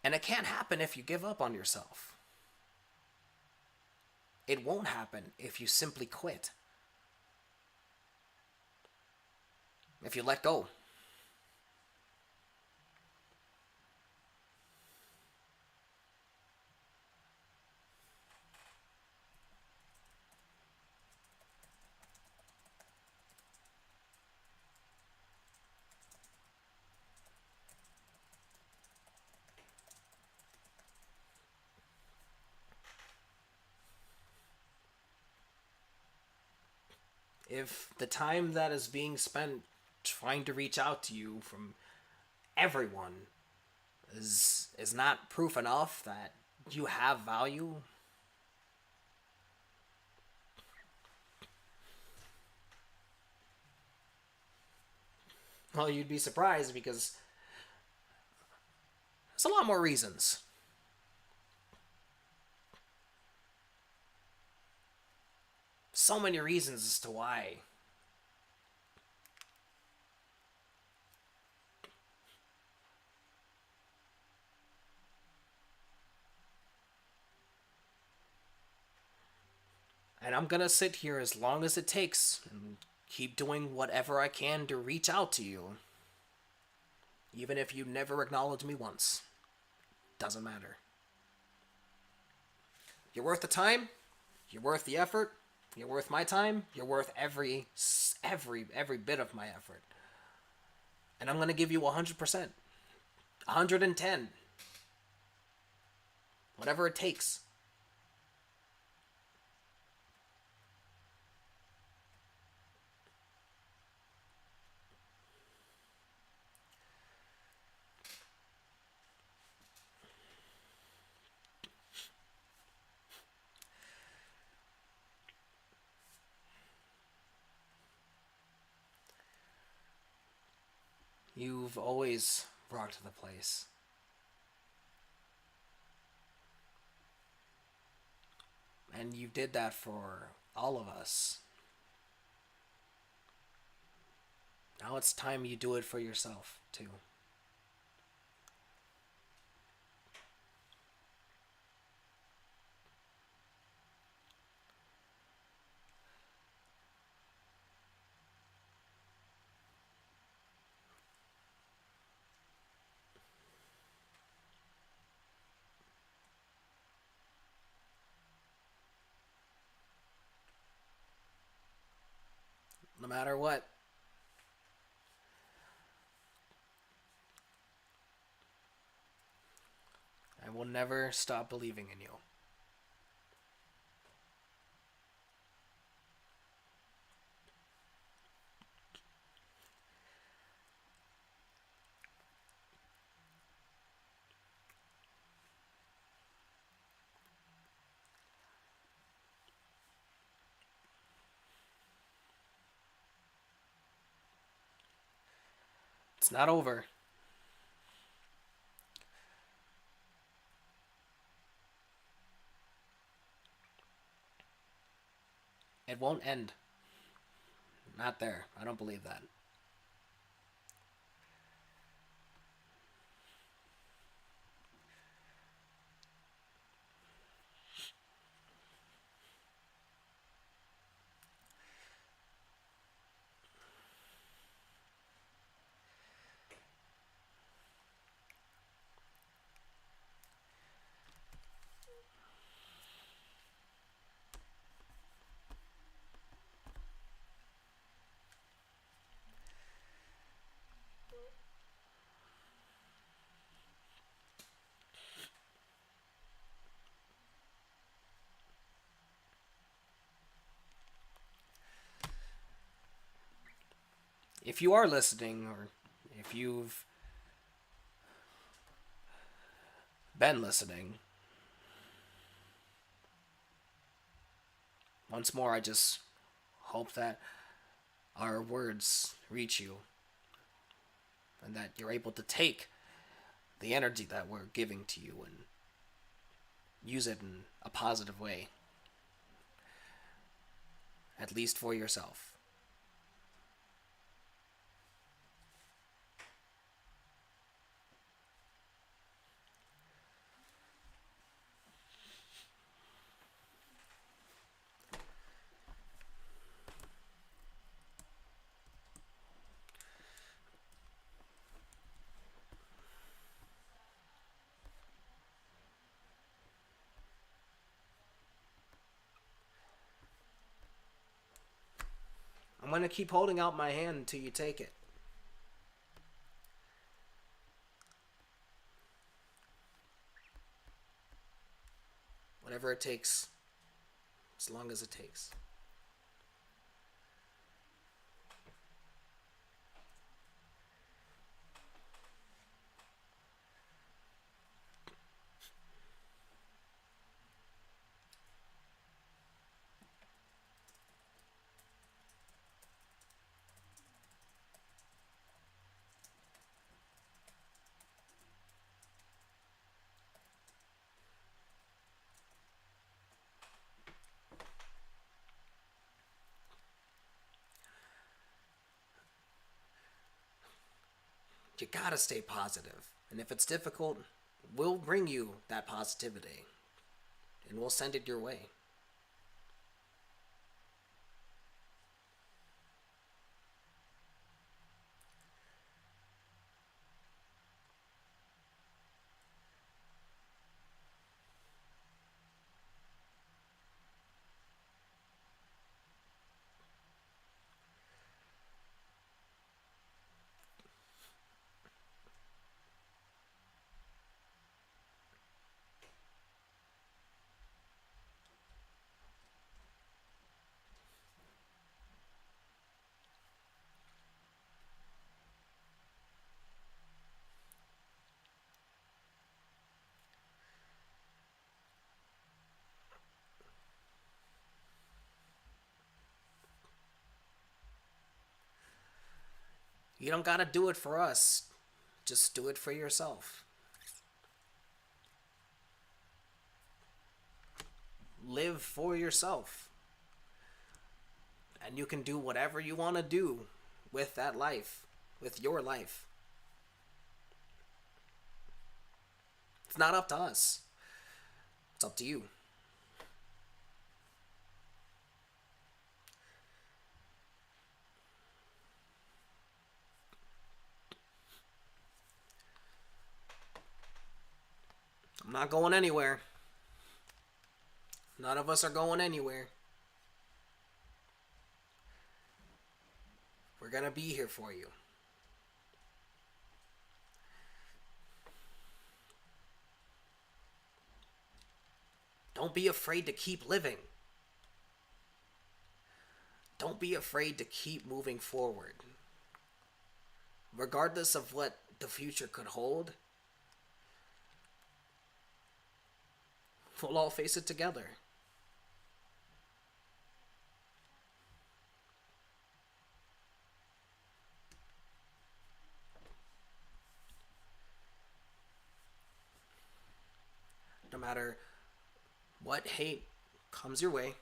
A: And it can't happen if you give up on yourself. It won't happen if you simply quit. If you let go. If the time that is being spent trying to reach out to you from everyone is not proof enough that you have value, well, you'd be surprised because there's a lot more reasons. So many reasons as to why. And I'm gonna sit here as long as it takes and keep doing whatever I can to reach out to you. Even if you never acknowledge me once. Doesn't matter. You're worth the time. You're worth the effort. You're worth my time. You're worth every bit of my effort. And I'm gonna give you 100%. 110. Whatever it takes. You've always rocked the place. And you did that for all of us. Now it's time you do it for yourself, too. No matter what. I will never stop believing in you. It's not over. It won't end. Not there. I don't believe that. If you are listening, or if you've been listening, once more, I just hope that our words reach you and that you're able to take the energy that we're giving to you and use it in a positive way, at least for yourself. I'm going to keep holding out my hand until you take it. Whatever it takes, as long as it takes. You gotta stay positive. And if it's difficult, we'll bring you that positivity. And we'll send it your way. You don't gotta do it for us. Just do it for yourself. Live for yourself. And you can do whatever you want to do with that life, with your life. It's not up to us. It's up to you. I'm not going anywhere. None of us are going anywhere. We're gonna be here for you. Don't be afraid to keep living. Don't be afraid to keep moving forward. Regardless of what the future could hold, we'll all face it together. No matter what hate comes your way,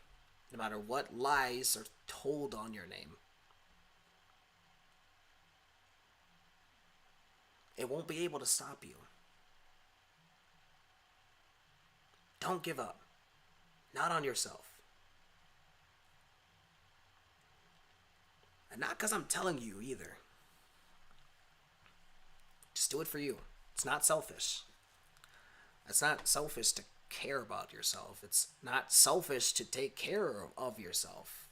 A: no matter what lies are told on your name, it won't be able to stop you. Don't give up. Not on yourself. And not because I'm telling you either. Just do it for you. It's not selfish. It's not selfish to care about yourself. It's not selfish to take care of yourself.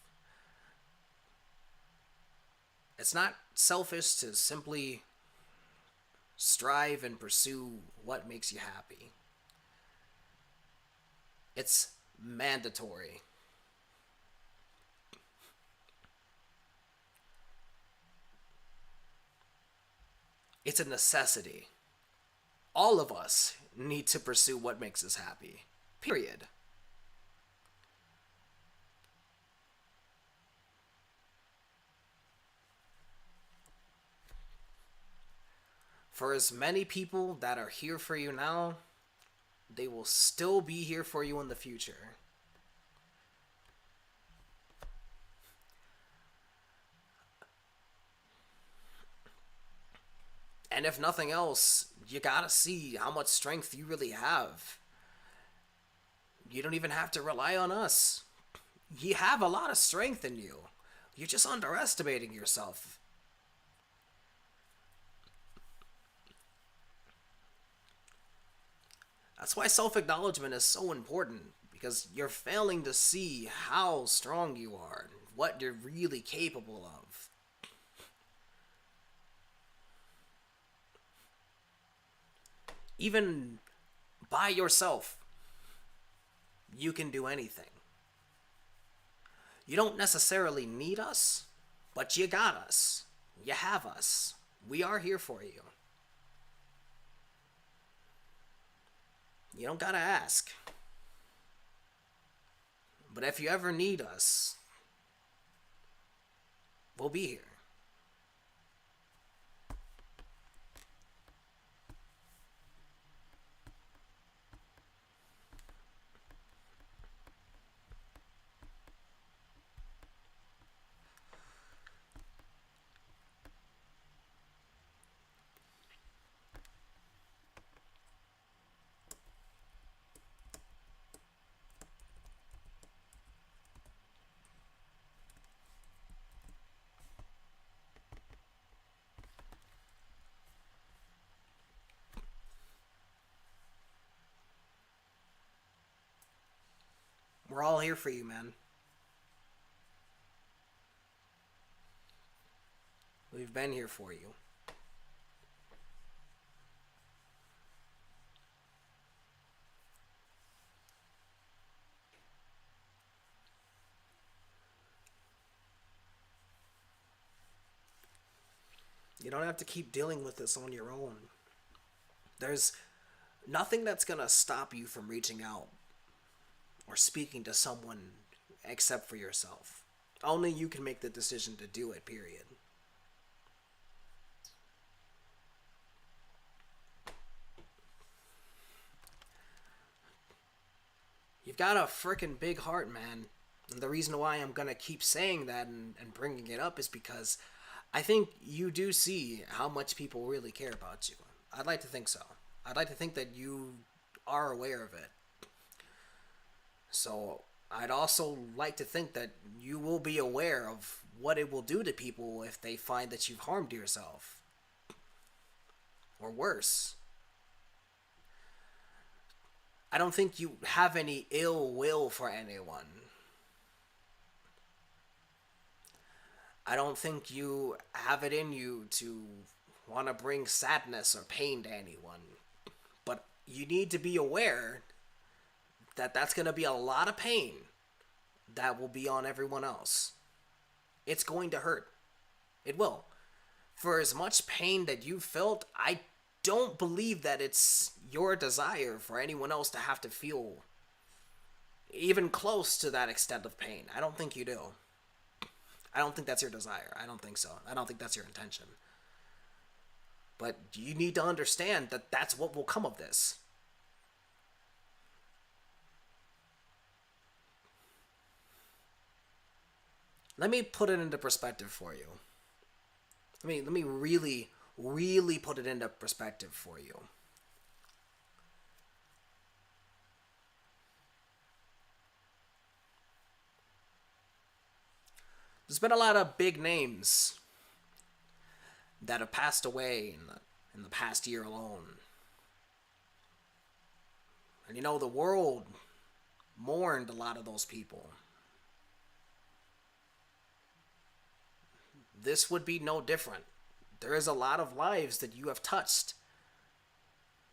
A: It's not selfish to simply strive and pursue what makes you happy. It's mandatory. It's a necessity. All of us need to pursue what makes us happy. Period. For as many people that are here for you now, they will still be here for you in the future. And if nothing else, you gotta see how much strength you really have. You don't even have to rely on us. You have a lot of strength in you. You're just underestimating yourself. That's why self acknowledgement is so important, because you're failing to see how strong you are and what you're really capable of. Even by yourself, you can do anything. You don't necessarily need us, but you got us. You have us. We are here for you. You don't gotta ask. But if you ever need us, we'll be here. We're all here for you, man. We've been here for you. You don't have to keep dealing with this on your own. There's nothing that's gonna stop you from reaching out or speaking to someone except for yourself. Only you can make the decision to do it, period. You've got a freaking big heart, man. And the reason why I'm gonna keep saying that and bringing it up is because I think you do see how much people really care about you. I'd like to think so. I'd like to think that you are aware of it. So I'd also like to think that you will be aware of what it will do to people if they find that you've harmed yourself. Or worse. I don't think you have any ill will for anyone. I don't think you have it in you to want to bring sadness or pain to anyone. But you need to be aware that that's going to be a lot of pain that will be on everyone else. It's going to hurt. It will. For as much pain that you felt, I don't believe that it's your desire for anyone else to have to feel even close to that extent of pain. I don't think you do. I don't think that's your desire. I don't think so. I don't think that's your intention. But you need to understand that that's what will come of this. Let me put it into perspective for you. Let me really, really put it into perspective for you. There's been a lot of big names that have passed away in the past year alone. And you know, the world mourned a lot of those people. This would be no different. There is a lot of lives that you have touched.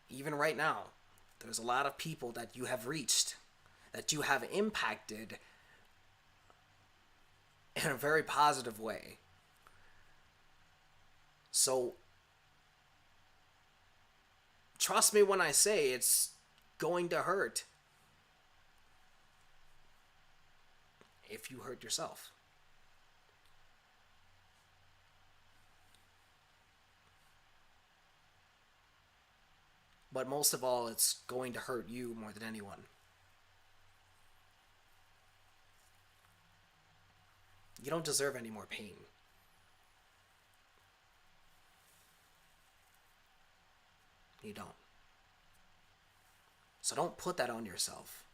A: Even right now, there's a lot of people that you have reached, that you have impacted in a very positive way. So, trust me when I say it's going to hurt if you hurt yourself. But most of all, it's going to hurt you more than anyone. You don't deserve any more pain. You don't. So don't put that on yourself.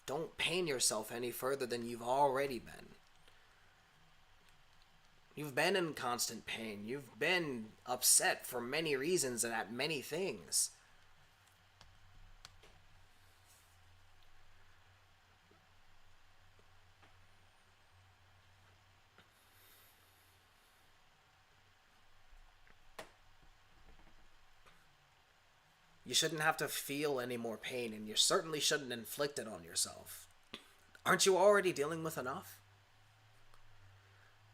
A: Don't pain yourself any further than you've already been. You've been in constant pain. You've been upset for many reasons and at many things. You shouldn't have to feel any more pain, and you certainly shouldn't inflict it on yourself. Aren't you already dealing with enough?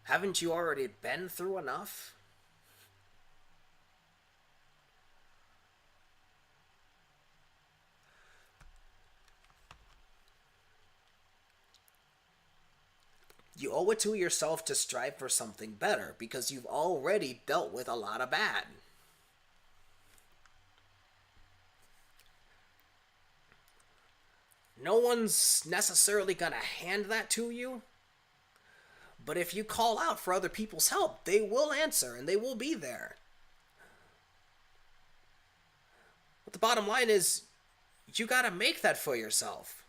A: Haven't you already been through enough? You owe it to yourself to strive for something better because you've already dealt with a lot of bad. No one's necessarily gonna hand that to you, but if you call out for other people's help, they will answer and they will be there. But the bottom line is, you gotta make that for yourself.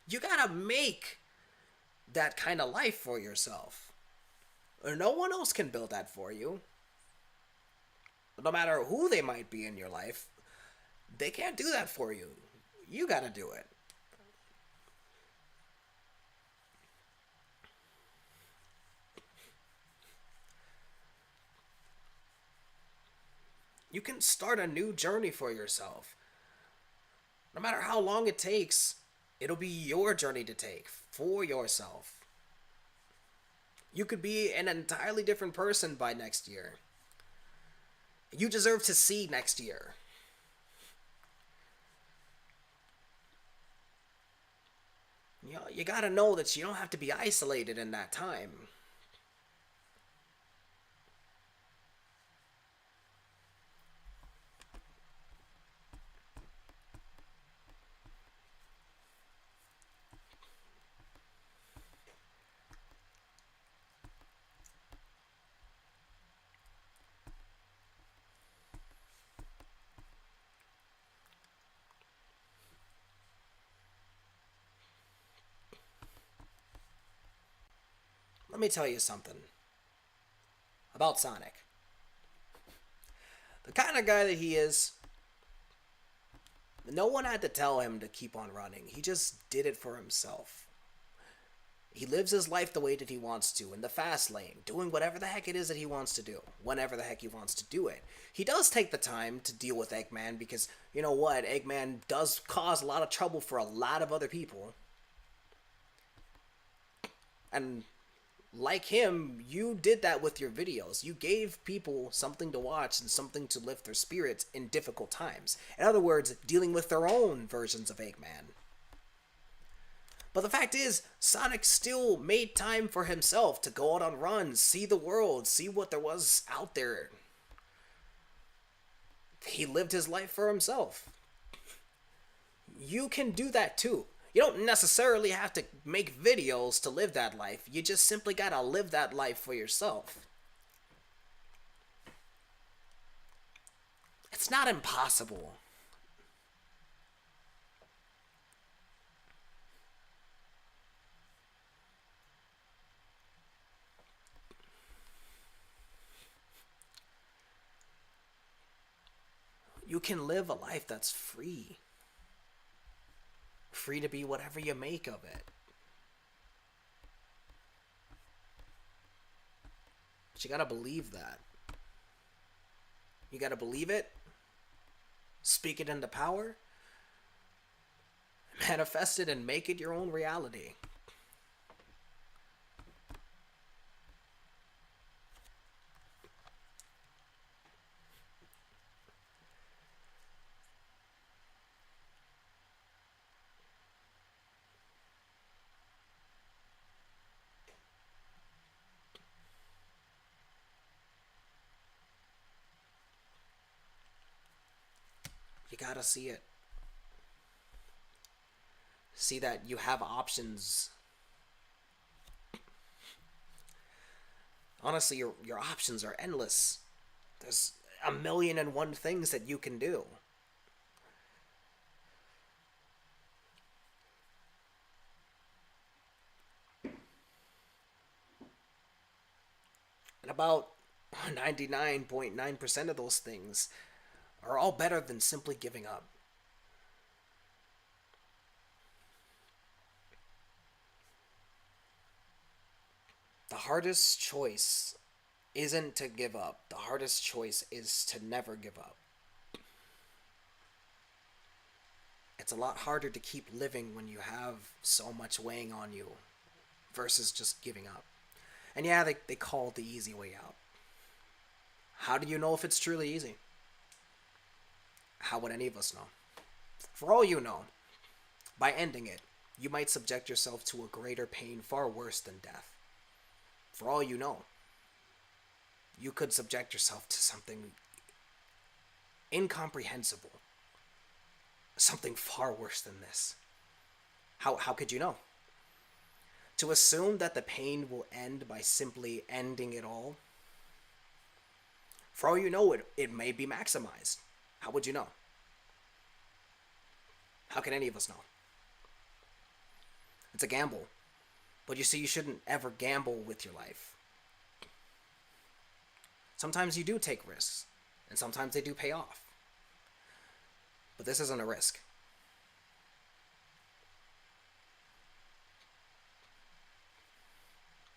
A: You gotta make that kind of life for yourself. Or no one else can build that for you. No matter who they might be in your life, they can't do that for you. You gotta do it. You can start a new journey for yourself. No matter how long it takes, it'll be your journey to take for yourself. You could be an entirely different person by next year. You deserve to see next year. You gotta know that you don't have to be isolated in that time. Let me tell you something about Sonic. The kind of guy that he is, no one had to tell him to keep on running. He just did it for himself. He lives his life the way that he wants to, in the fast lane, doing whatever the heck it is that he wants to do, whenever the heck he wants to do it. He does take the time to deal with Eggman because, you know what, Eggman does cause a lot of trouble for a lot of other people. And like him, you did that with your videos. You gave people something to watch and something to lift their spirits in difficult times. In other words, dealing with their own versions of Eggman. But the fact is, Sonic still made time for himself to go out on runs, see the world, see what there was out there. He lived his life for himself. You can do that too. You don't necessarily have to make videos to live that life. You just simply gotta live that life for yourself. It's not impossible. You can live a life that's free. Free to be whatever you make of it. But you gotta believe that. You gotta believe it, speak it into power, manifest it, and make it your own reality. You gotta see it. See that you have options. Honestly, your options are endless. There's a million and one things that you can do. And about 99.9% of those things are all better than simply giving up. The hardest choice isn't to give up. The hardest choice is to never give up. It's a lot harder to keep living when you have so much weighing on you versus just giving up. And yeah, they call it the easy way out. How do you know if it's truly easy? How would any of us know? For all you know, by ending it, you might subject yourself to a greater pain far worse than death. For all you know, you could subject yourself to something incomprehensible. Something far worse than this. How could you know? To assume that the pain will end by simply ending it all? For all you know, it may be maximized. How would you know? How can any of us know? It's a gamble. But you see, you shouldn't ever gamble with your life. Sometimes you do take risks, and sometimes they do pay off. But this isn't a risk.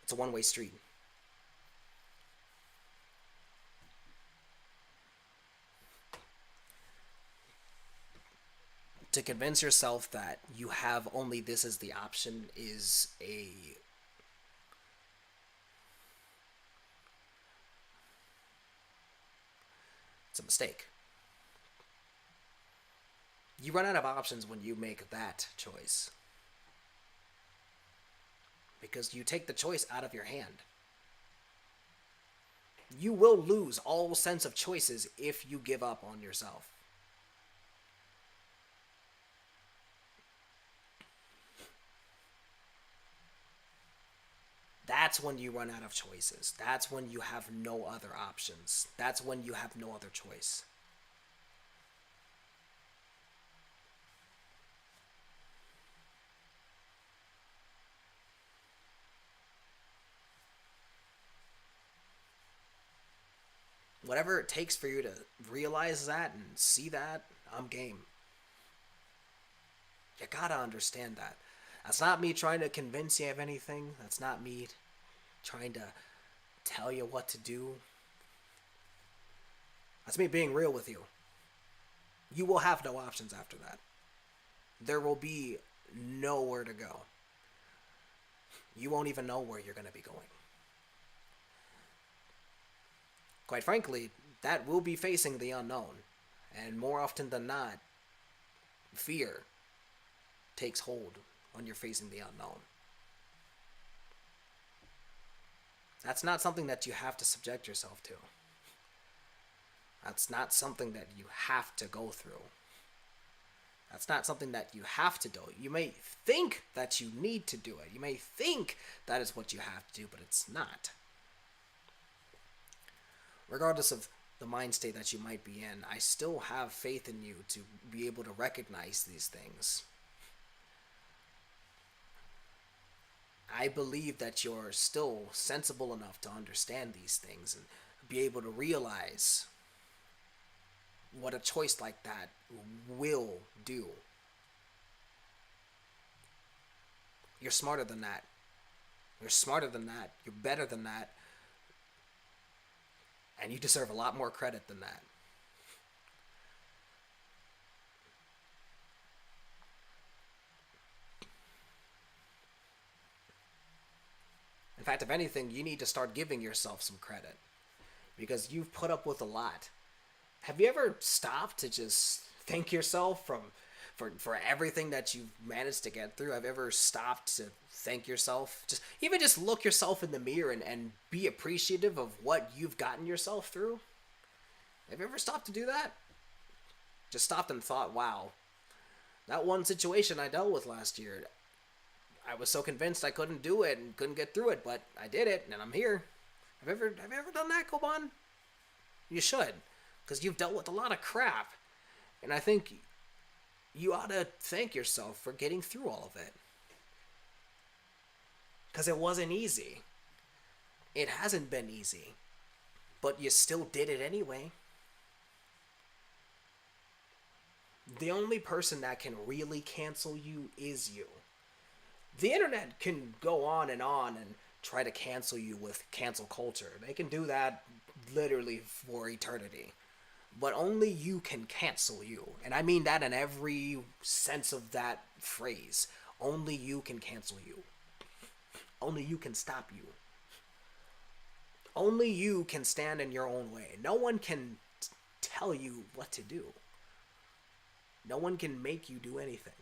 A: It's a one-way street. To convince yourself that you have only this as the option is it's a mistake. You run out of options when you make that choice. Because you take the choice out of your hand. You will lose all sense of choices if you give up on yourself. That's when you run out of choices. That's when you have no other options. That's when you have no other choice. Whatever it takes for you to realize that and see that, I'm game. You gotta understand that. That's not me trying to convince you of anything. That's not me trying to tell you what to do. That's me being real with you. You will have no options after that. There will be nowhere to go. You won't even know where you're going to be going. Quite frankly, that will be facing the unknown. And more often than not, fear takes hold when you're facing the unknown. That's not something that you have to subject yourself to. That's not something that you have to go through. That's not something that you have to do. You may think that you need to do it. You may think that is what you have to do, but it's not. Regardless of the mind state that you might be in, I still have faith in you to be able to recognize these things. I believe that you're still sensible enough to understand these things and be able to realize what a choice like that will do. You're smarter than that. You're smarter than that. You're better than that. And you deserve a lot more credit than that. In fact, if anything, you need to start giving yourself some credit because you've put up with a lot. Have you ever stopped to just thank yourself for everything that you've managed to get through? Have you ever stopped to thank yourself? Just look yourself in the mirror and be appreciative of what you've gotten yourself through? Have you ever stopped to do that? Just stopped and thought, wow, that one situation I dealt with last year, I was so convinced I couldn't do it and couldn't get through it, but I did it and I'm here. Have you ever done that, Coban? You should, because you've dealt with a lot of crap, and I think you ought to thank yourself for getting through all of it. Because it wasn't easy. It hasn't been easy, but you still did it anyway. The only person that can really cancel you is you. The internet can go on and try to cancel you with cancel culture. They can do that literally for eternity. But only you can cancel you. And I mean that in every sense of that phrase. Only you can cancel you. Only you can stop you. Only you can stand in your own way. No one can tell you what to do. No one can make you do anything.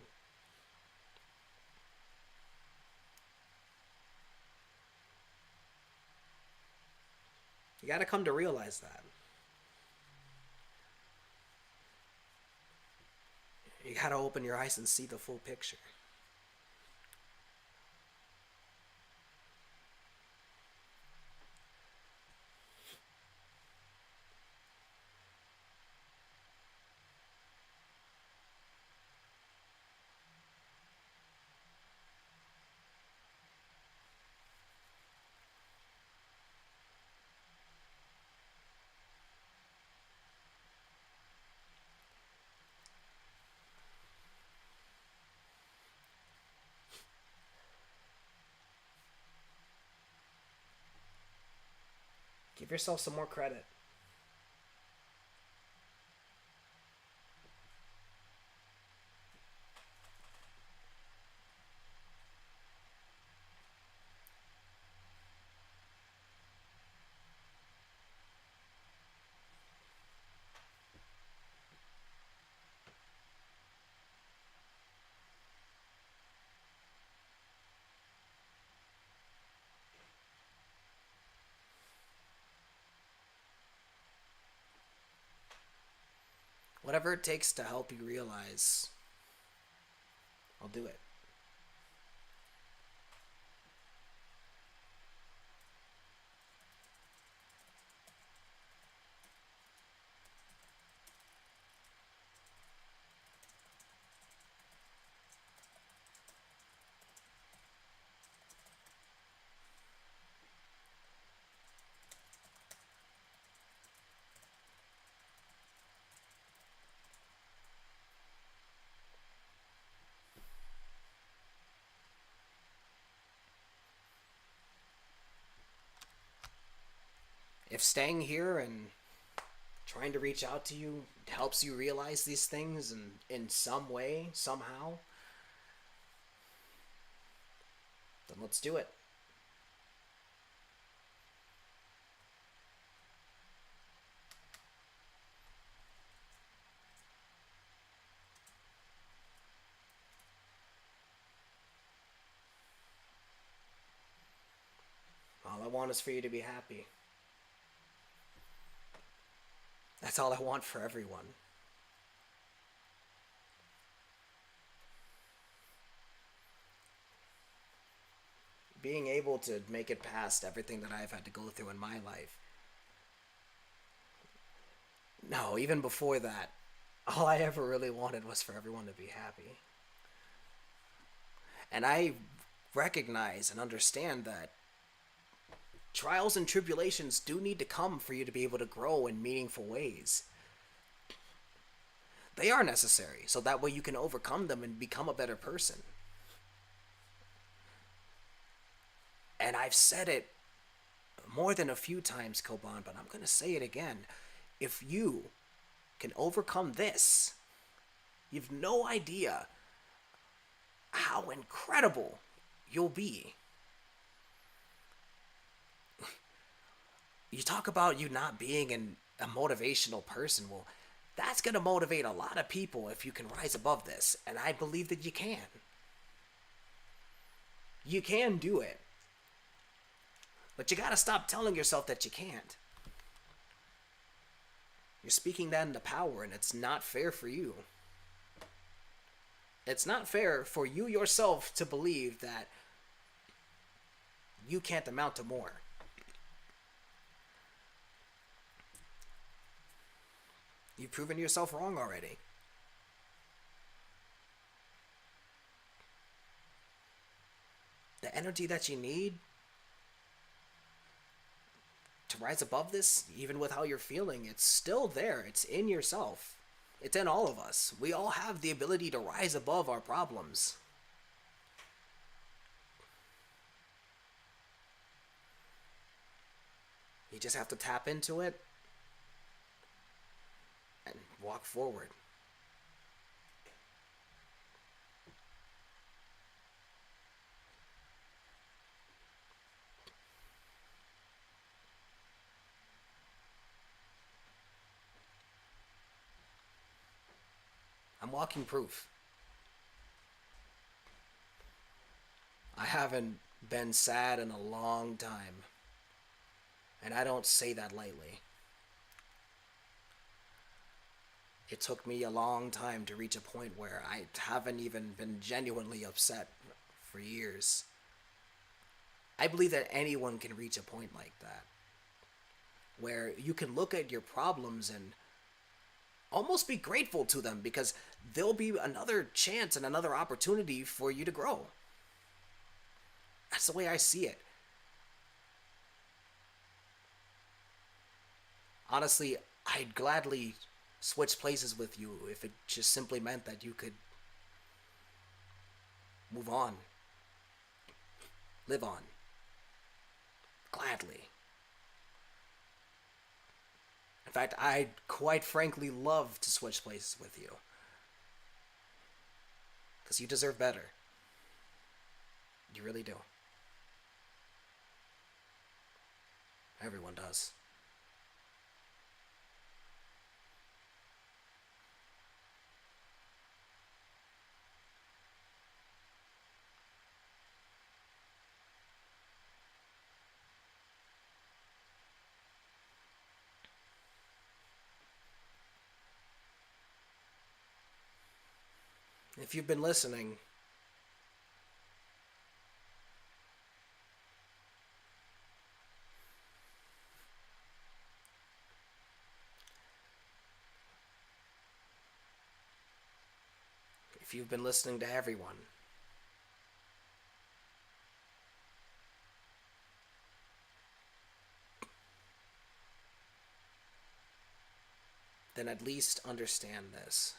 A: You gotta come to realize that. You gotta open your eyes and see the full picture. Give yourself some more credit. Whatever it takes to help you realize, I'll do it. if staying here and trying to reach out to you helps you realize these things in some way, somehow, then let's do it. All I want is for you to be happy. That's all I want for everyone. Being able to make it past everything that I've had to go through in my life. No, even before that, all I ever really wanted was for everyone to be happy. And I recognize and understand that trials and tribulations do need to come for you to be able to grow in meaningful ways. They are necessary, so that way you can overcome them and become a better person. And I've said it more than a few times, Coban, but I'm going to say it again. If you can overcome this, you've no idea how incredible you'll be. You talk about you not being a motivational person. Well, that's going to motivate a lot of people if you can rise above this. And I believe that you can. You can do it. But you got to stop telling yourself that you can't. You're speaking that into power, and it's not fair for you. It's not fair for you yourself to believe that you can't amount to more. You've proven yourself wrong already. The energy that you need to rise above this, even with how you're feeling, it's still there. It's in yourself. It's in all of us. We all have the ability to rise above our problems. You just have to tap into it and walk forward. I'm walking proof. I haven't been sad in a long time. And I don't say that lightly. It took me a long time to reach a point where I haven't even been genuinely upset for years. I believe that anyone can reach a point like that, where you can look at your problems and almost be grateful to them because there'll be another chance and another opportunity for you to grow. That's the way I see it. Honestly, I'd gladly switch places with you if it just simply meant that you could move on, live on. Gladly. In fact, I'd quite frankly love to switch places with you. Because you deserve better. You really do. Everyone does. If you've been listening, if you've been listening to everyone, then at least understand this.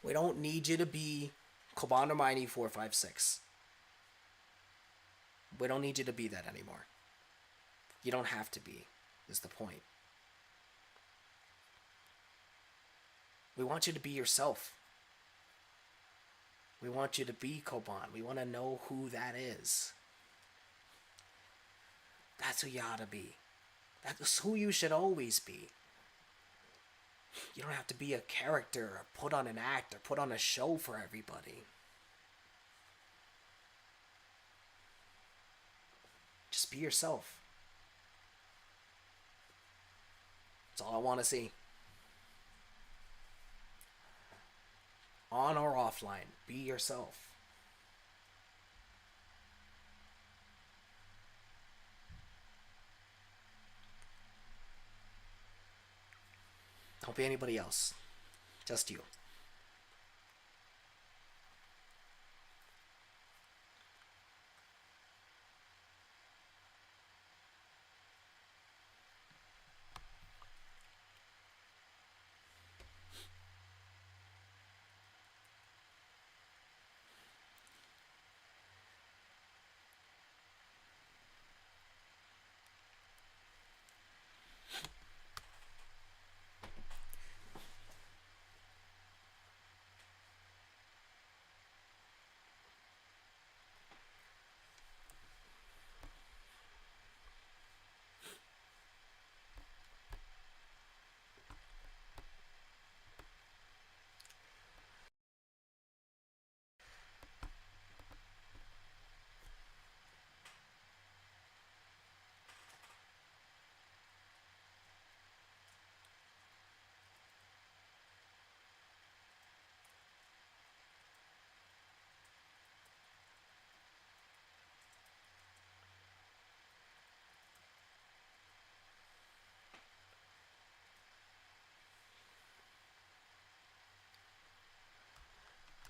A: We don't need you to be Cobanermites 456. We don't need you to be that anymore. You don't have to be, is the point. We want you to be yourself. We want you to be Coban. We want to know who that is. That's who you ought to be. That's who you should always be. You don't have to be a character or put on an act or put on a show for everybody. Just be yourself. That's all I want to see. On or offline, be yourself. Don't be anybody else. Just you.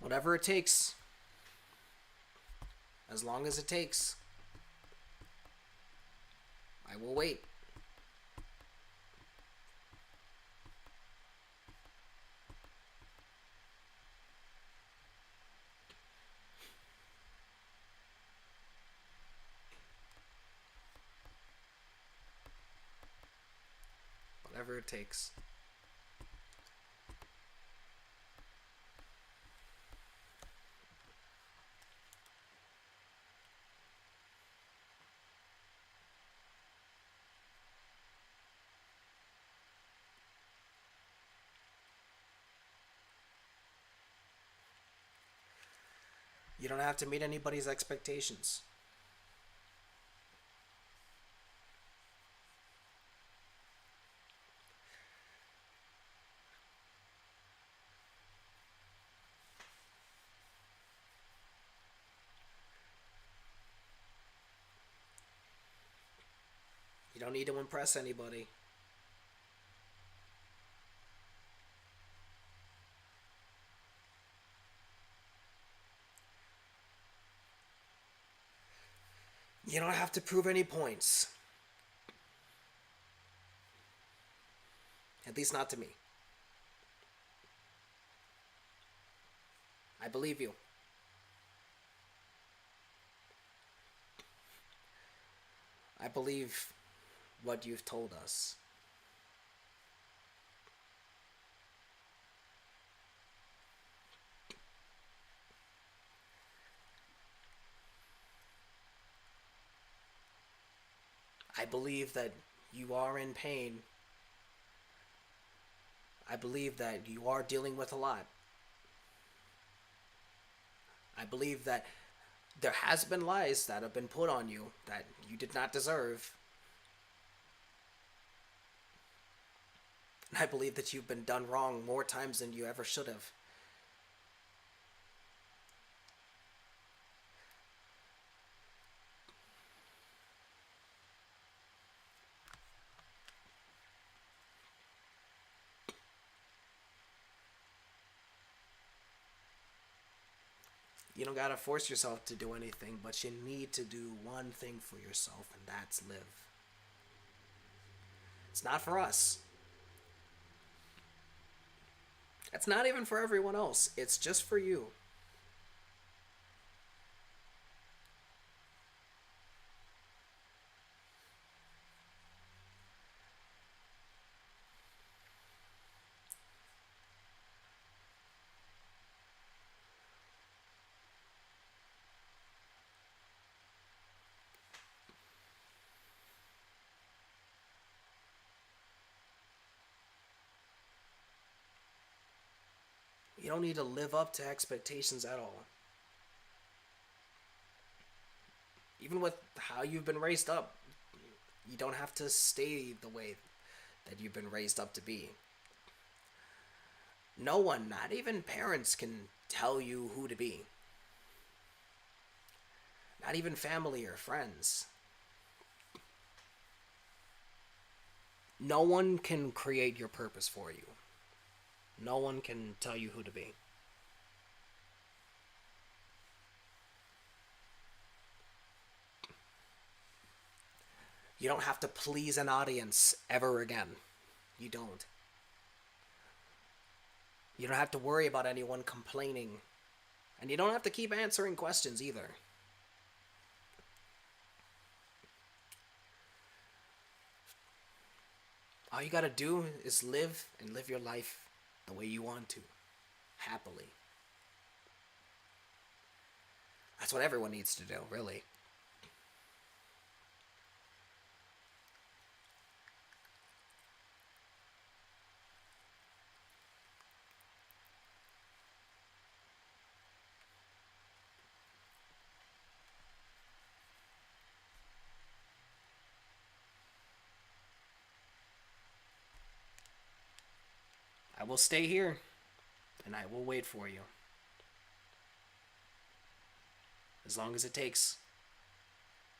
A: Whatever it takes. As long as it takes. I will wait. Whatever it takes. You don't have to meet anybody's expectations. You don't need to impress anybody. You don't have to prove any points. At least not to me. I believe you. I believe what you've told us. I believe that you are in pain. I believe that you are dealing with a lot. I believe that there has been lies that have been put on you that you did not deserve. And I believe that you've been done wrong more times than you ever should have. You don't gotta force yourself to do anything, but you need to do one thing for yourself, and that's live. It's not for us. It's not even for everyone else. It's just for you. You don't need to live up to expectations at all. Even with how you've been raised up, you don't have to stay the way that you've been raised up to be. No one, not even parents, can tell you who to be. Not even family or friends. No one can create your purpose for you. No one can tell you who to be. You don't have to please an audience ever again. You don't. You don't have to worry about anyone complaining. And you don't have to keep answering questions either. All you gotta do is live and live your life the way you want to, happily. That's what everyone needs to do, really. I will stay here, and I will wait for you. As long as it takes.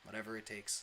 A: Whatever it takes.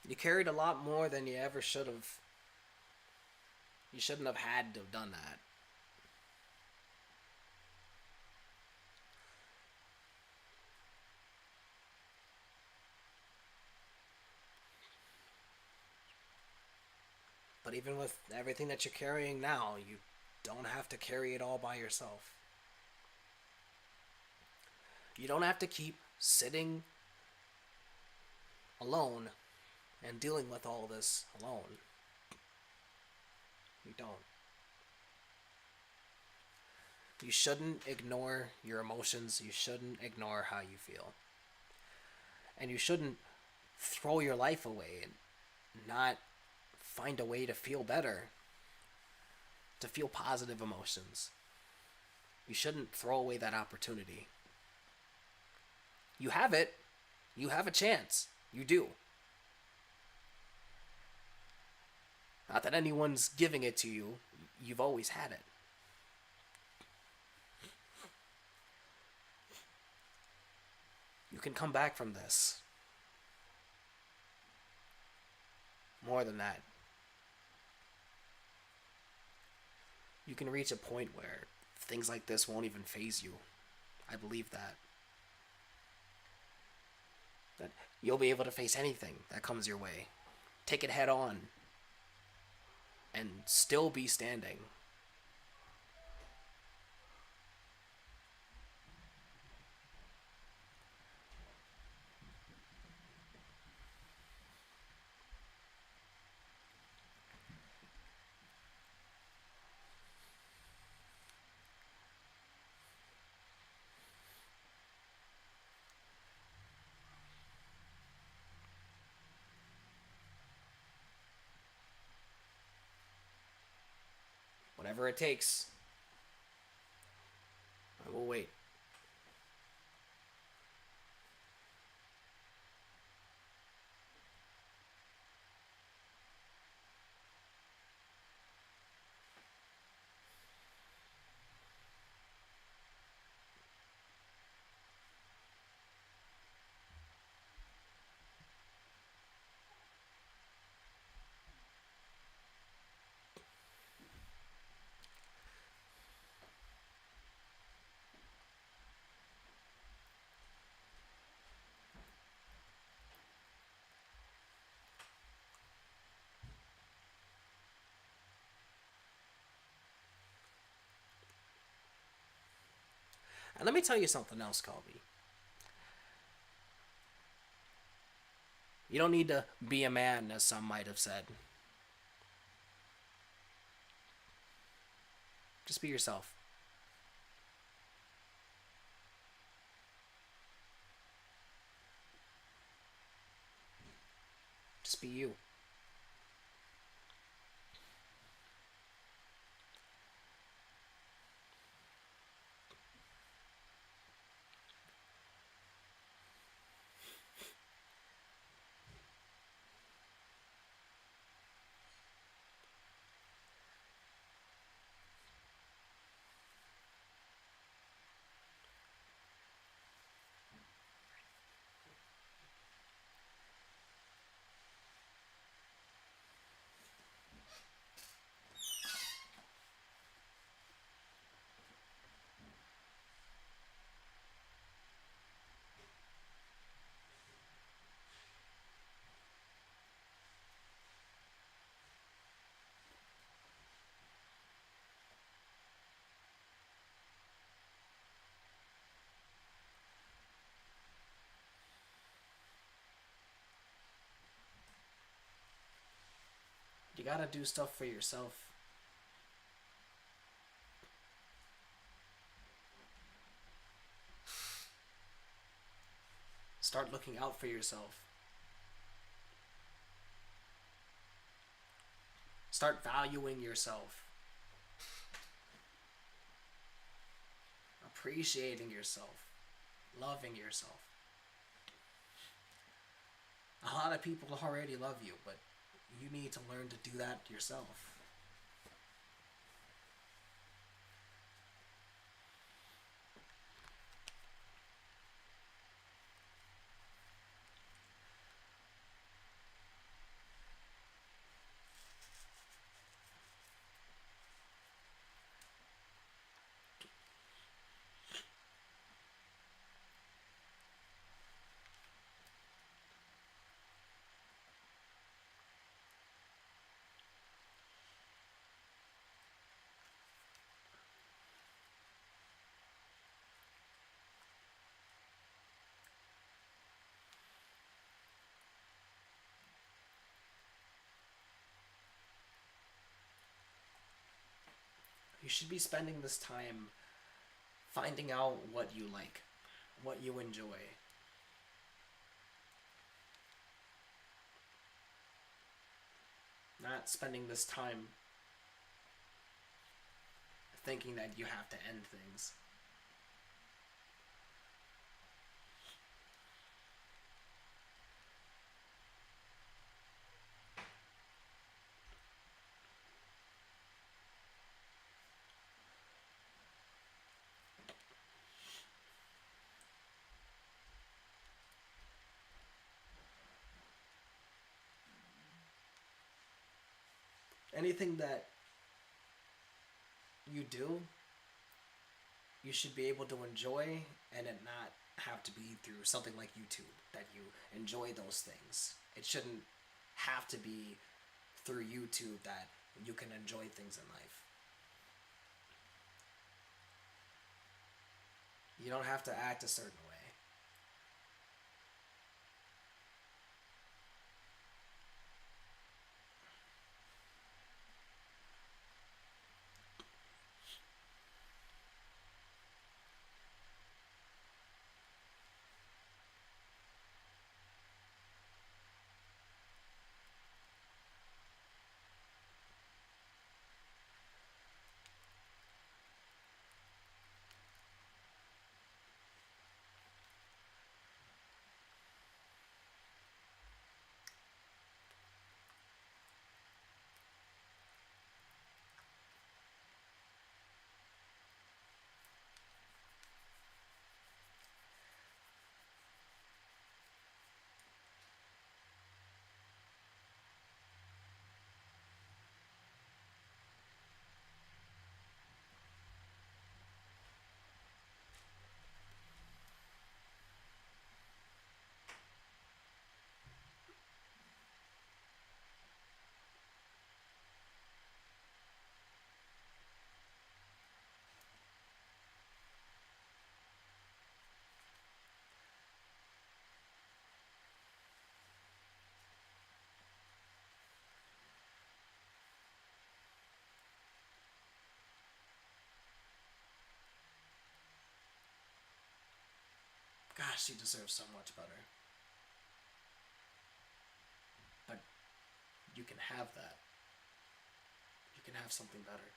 A: You carried a lot more than you ever should have. You shouldn't have had to have done that. But even with everything that you're carrying now, you don't have to carry it all by yourself. You don't have to keep sitting alone and dealing with all this alone. You don't. You shouldn't ignore your emotions. You shouldn't ignore how you feel. And you shouldn't throw your life away and not find a way to feel better, to feel positive emotions. You shouldn't throw away that opportunity. You have it. You have a chance. You do. Not that anyone's giving it to you. You've always had it. You can come back from this. More than that. You can reach a point where things like this won't even faze you. I believe that. That you'll be able to face anything that comes your way. Take it head on. And still be standing. Whatever it takes. I will wait. And let me tell you something else, Colby. You don't need to be a man, as some might have said. Just be yourself. Just be you. You gotta do stuff for yourself. Start looking out for yourself. Start valuing yourself. Appreciating yourself. Loving yourself. A lot of people already love you, but you need to learn to do that yourself. You should be spending this time finding out what you like, what you enjoy. Not spending this time thinking that you have to end things. Anything that you do, you should be able to enjoy and it not have to be through something like YouTube that you enjoy those things. It shouldn't have to be through YouTube that you can enjoy things in life. You don't have to act a certain way. Gosh, she deserves so much better. But you can have that. You can have something better.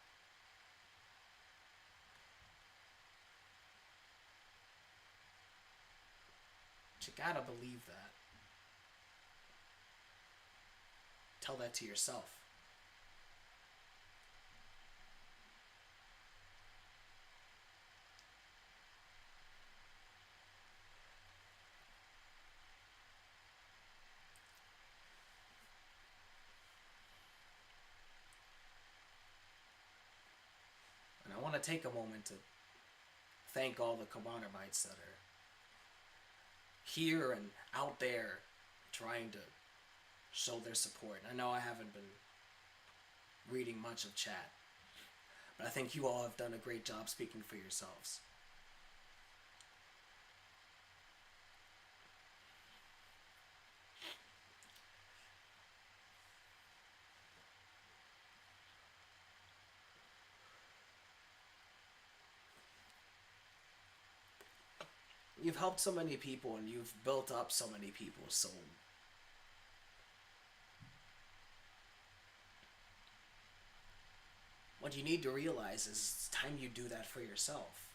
A: But you gotta believe that. Tell that to yourself. And I want to take a moment to thank all the Cobanermites that are here and out there trying to show their support. I know I haven't been reading much of chat, but I think you all have done a great job speaking for yourselves. You've helped so many people and you've built up so many people, so what you need to realize is it's time you do that for yourself.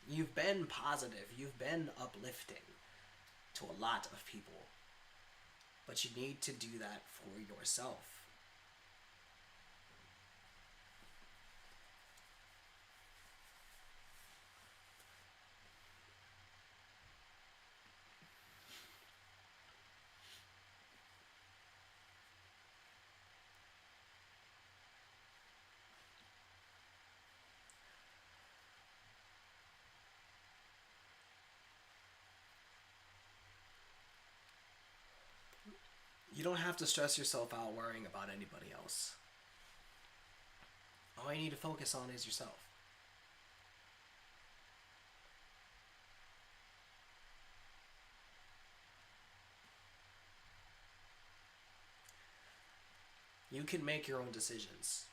A: You've been positive, you've been uplifting to a lot of people, but you need to do that for yourself. You don't have to stress yourself out worrying about anybody else. All you need to focus on is yourself. You can make your own decisions.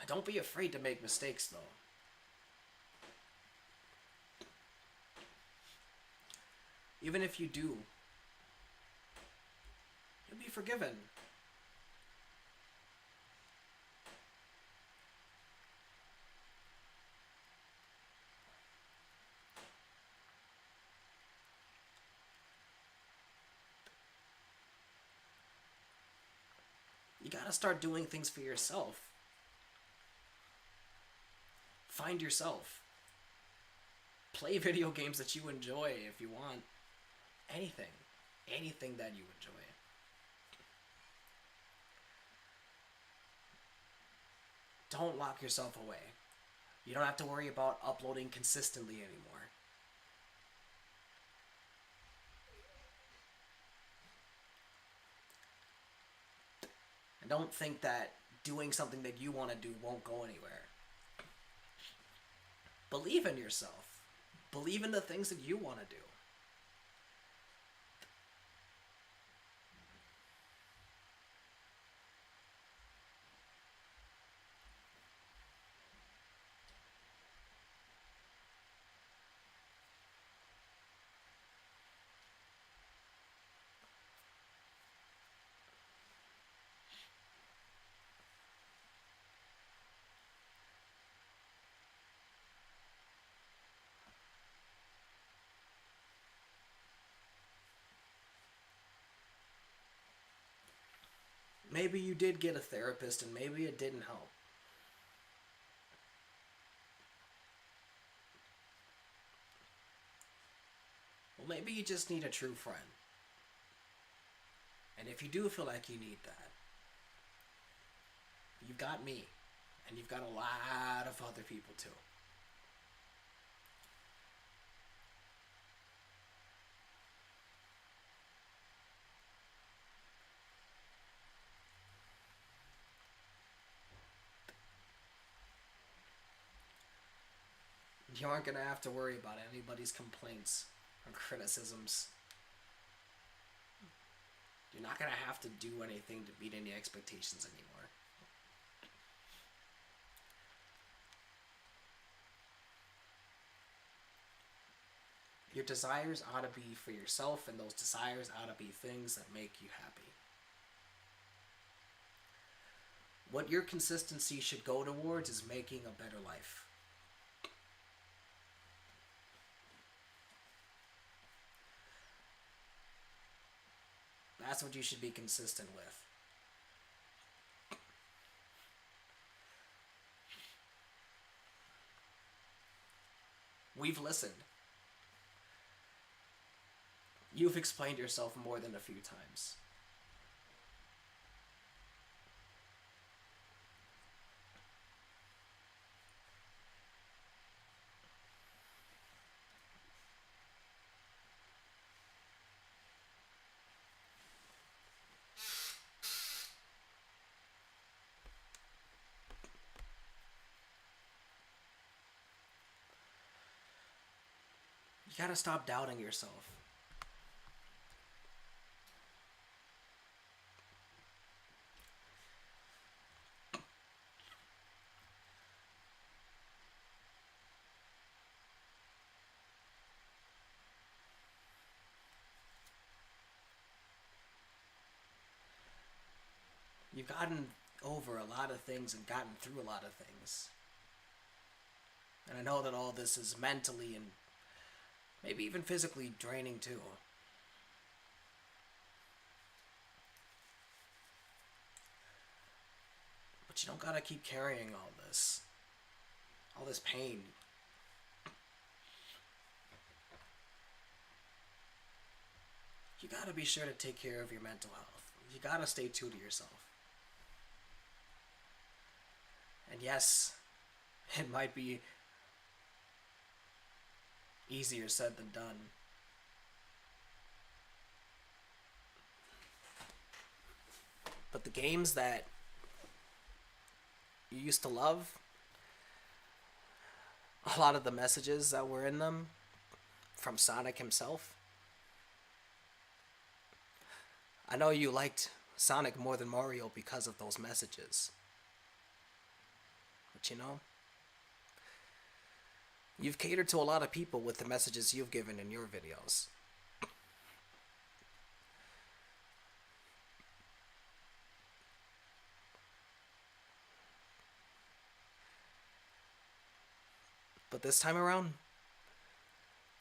A: Don't be afraid to make mistakes, though. Even if you do, you'll be forgiven. You gotta start doing things for yourself. Find yourself. Play video games that you enjoy if you want. Anything. Anything that you enjoy. Don't lock yourself away. You don't have to worry about uploading consistently anymore. And don't think that doing something that you want to do won't go anywhere. Believe in yourself. Believe in the things that you want to do. Maybe you did get a therapist and maybe it didn't help. Well, maybe you just need a true friend. And if you do feel like you need that, you've got me. And you've got a lot of other people too. You aren't gonna have to worry about anybody's complaints or criticisms. You're not gonna have to do anything to meet any expectations anymore. Your desires ought to be for yourself, and those desires ought to be things that make you happy. What your consistency should go towards is making a better life. That's what you should be consistent with. We've listened. You've explained yourself more than a few times. You gotta stop doubting yourself. You've gotten over a lot of things and gotten through a lot of things. And I know that all this is mentally and maybe even physically draining too. But you don't gotta keep carrying all this pain. You gotta be sure to take care of your mental health. You gotta stay true to yourself. And yes, it might be easier said than done. But the games that you used to love, a lot of the messages that were in them from Sonic himself. I know you liked Sonic more than Mario because of those messages. But you know, you've catered to a lot of people with the messages you've given in your videos. But this time around,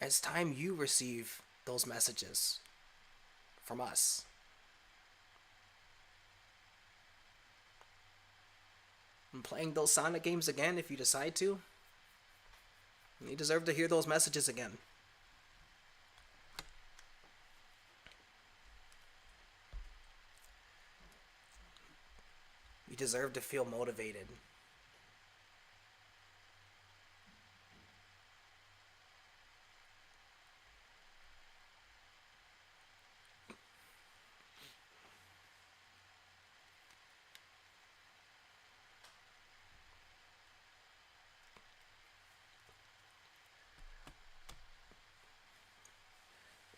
A: it's time you receive those messages from us. And playing those Sonic games again if you decide to, you deserve to hear those messages again. You deserve to feel motivated.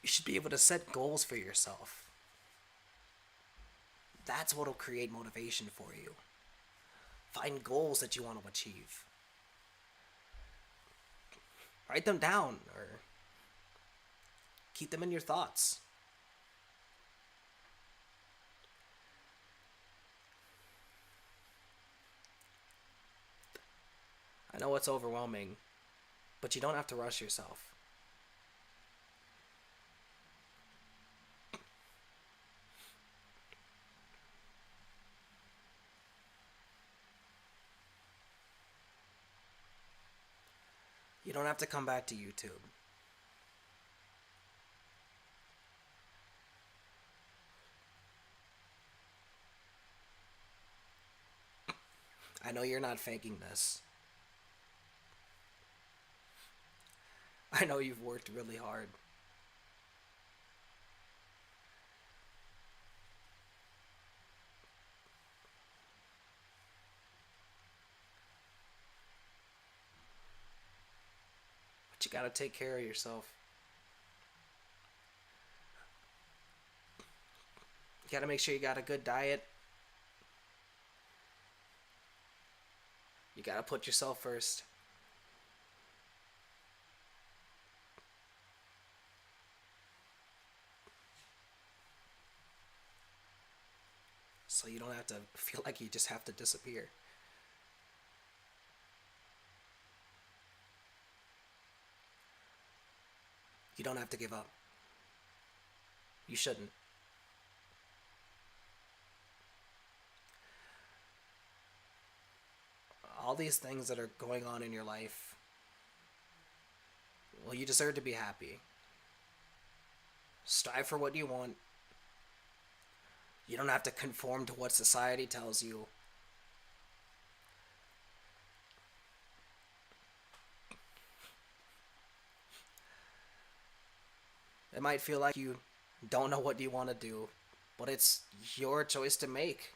A: You should be able to set goals for yourself. That's what will create motivation for you. Find goals that you want to achieve. Write them down or keep them in your thoughts. I know it's overwhelming, but you don't have to rush yourself. You don't have to come back to YouTube. I know you're not faking this. I know you've worked really hard. But you gotta take care of yourself. You gotta make sure you got a good diet. You gotta put yourself first. So you don't have to feel like you just have to disappear. You don't have to give up. You shouldn't. All these things that are going on in your life, well, you deserve to be happy. Strive for what you want. You don't have to conform to what society tells you. It might feel like you don't know what you want to do, but it's your choice to make.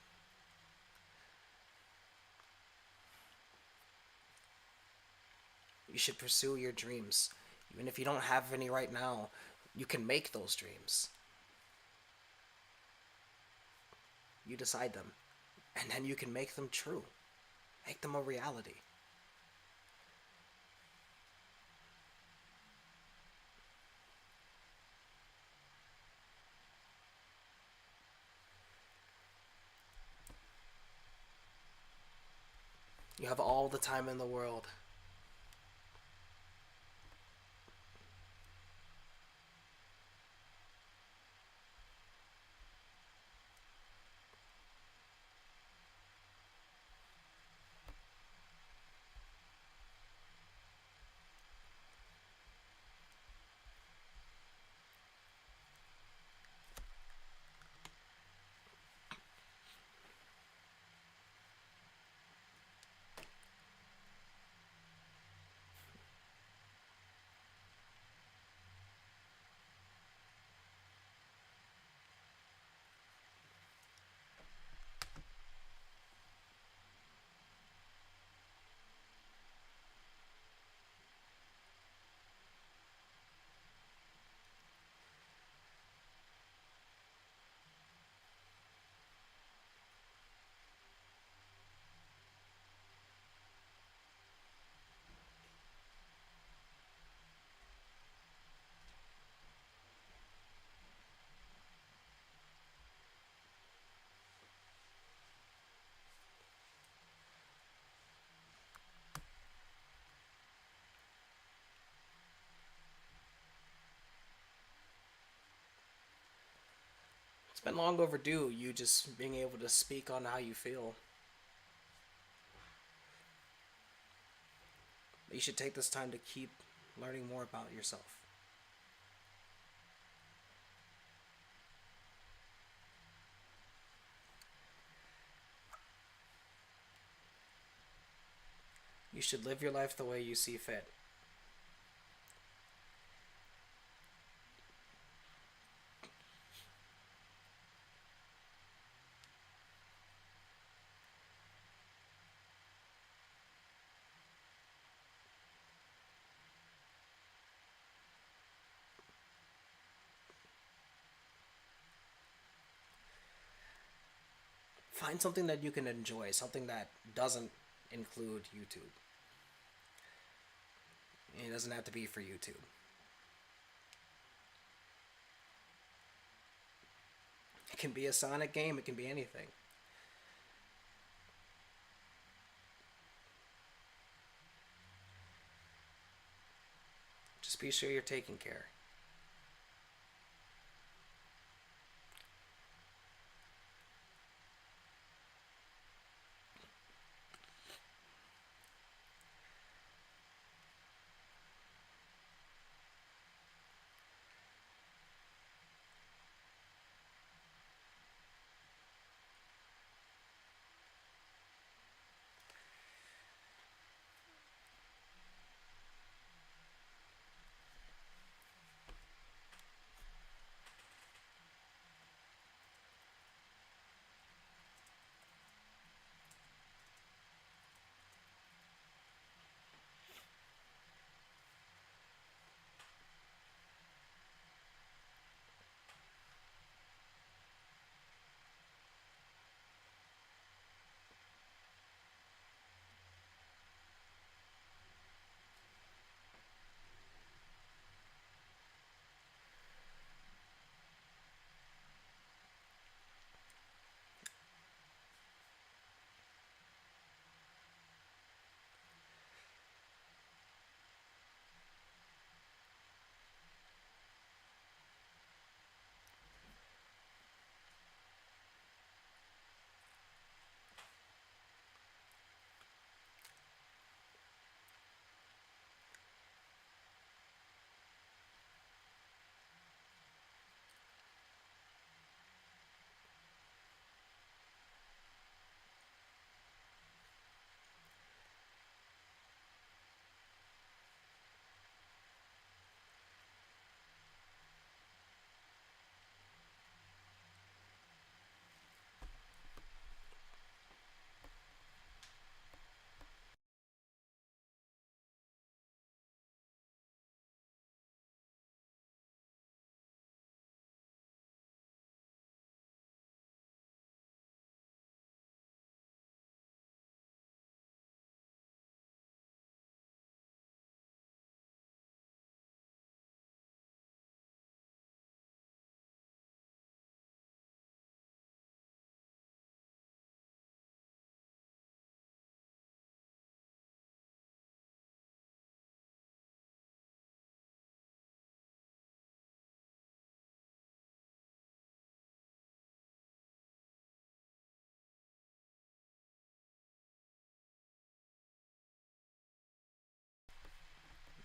A: You should pursue your dreams. Even if you don't have any right now, you can make those dreams. You decide them, and then you can make them true. Make them a reality. You have all the time in the world. It's been long overdue, you just being able to speak on how you feel. You should take this time to keep learning more about yourself. You should live your life the way you see fit. Find something that you can enjoy, something that doesn't include YouTube. It doesn't have to be for YouTube. It can be a Sonic game, it can be anything. Just be sure you're taking care.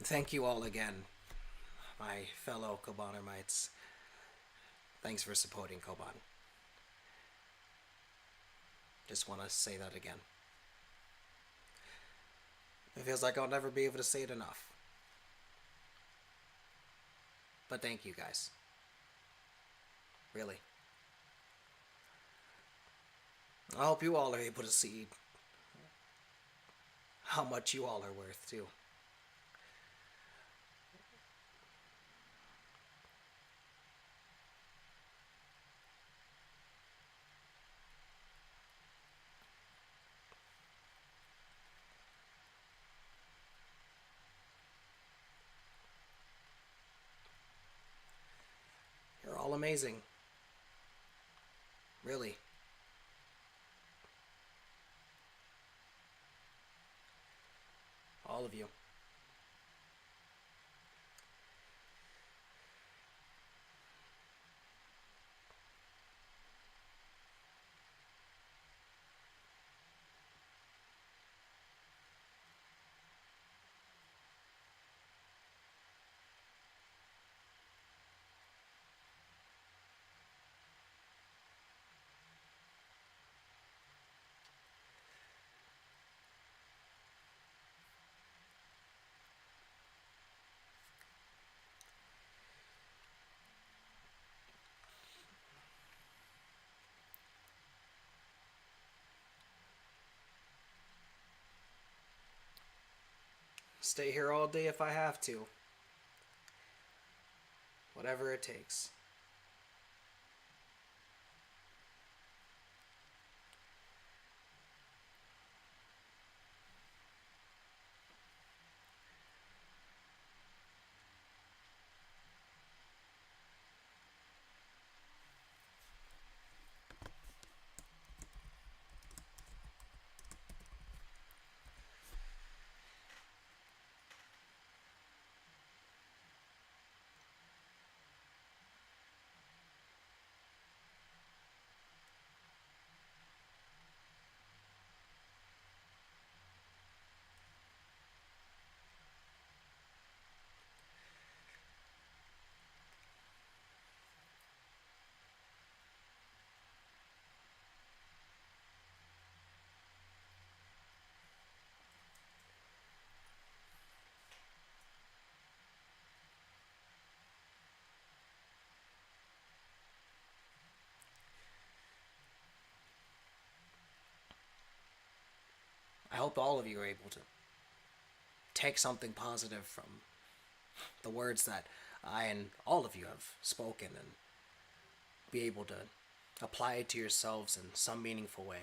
A: Thank you all again, my fellow Cobanermites. Thanks for supporting Coban. Just want to say that again. It feels like I'll never be able to say it enough. But thank you guys. Really. I hope you all are able to see how much you all are worth, too. You're all amazing. Really. All of you. Stay here all day if I have to. Whatever it takes. I hope all of you are able to take something positive from the words that I and all of you have spoken and be able to apply it to yourselves in some meaningful way.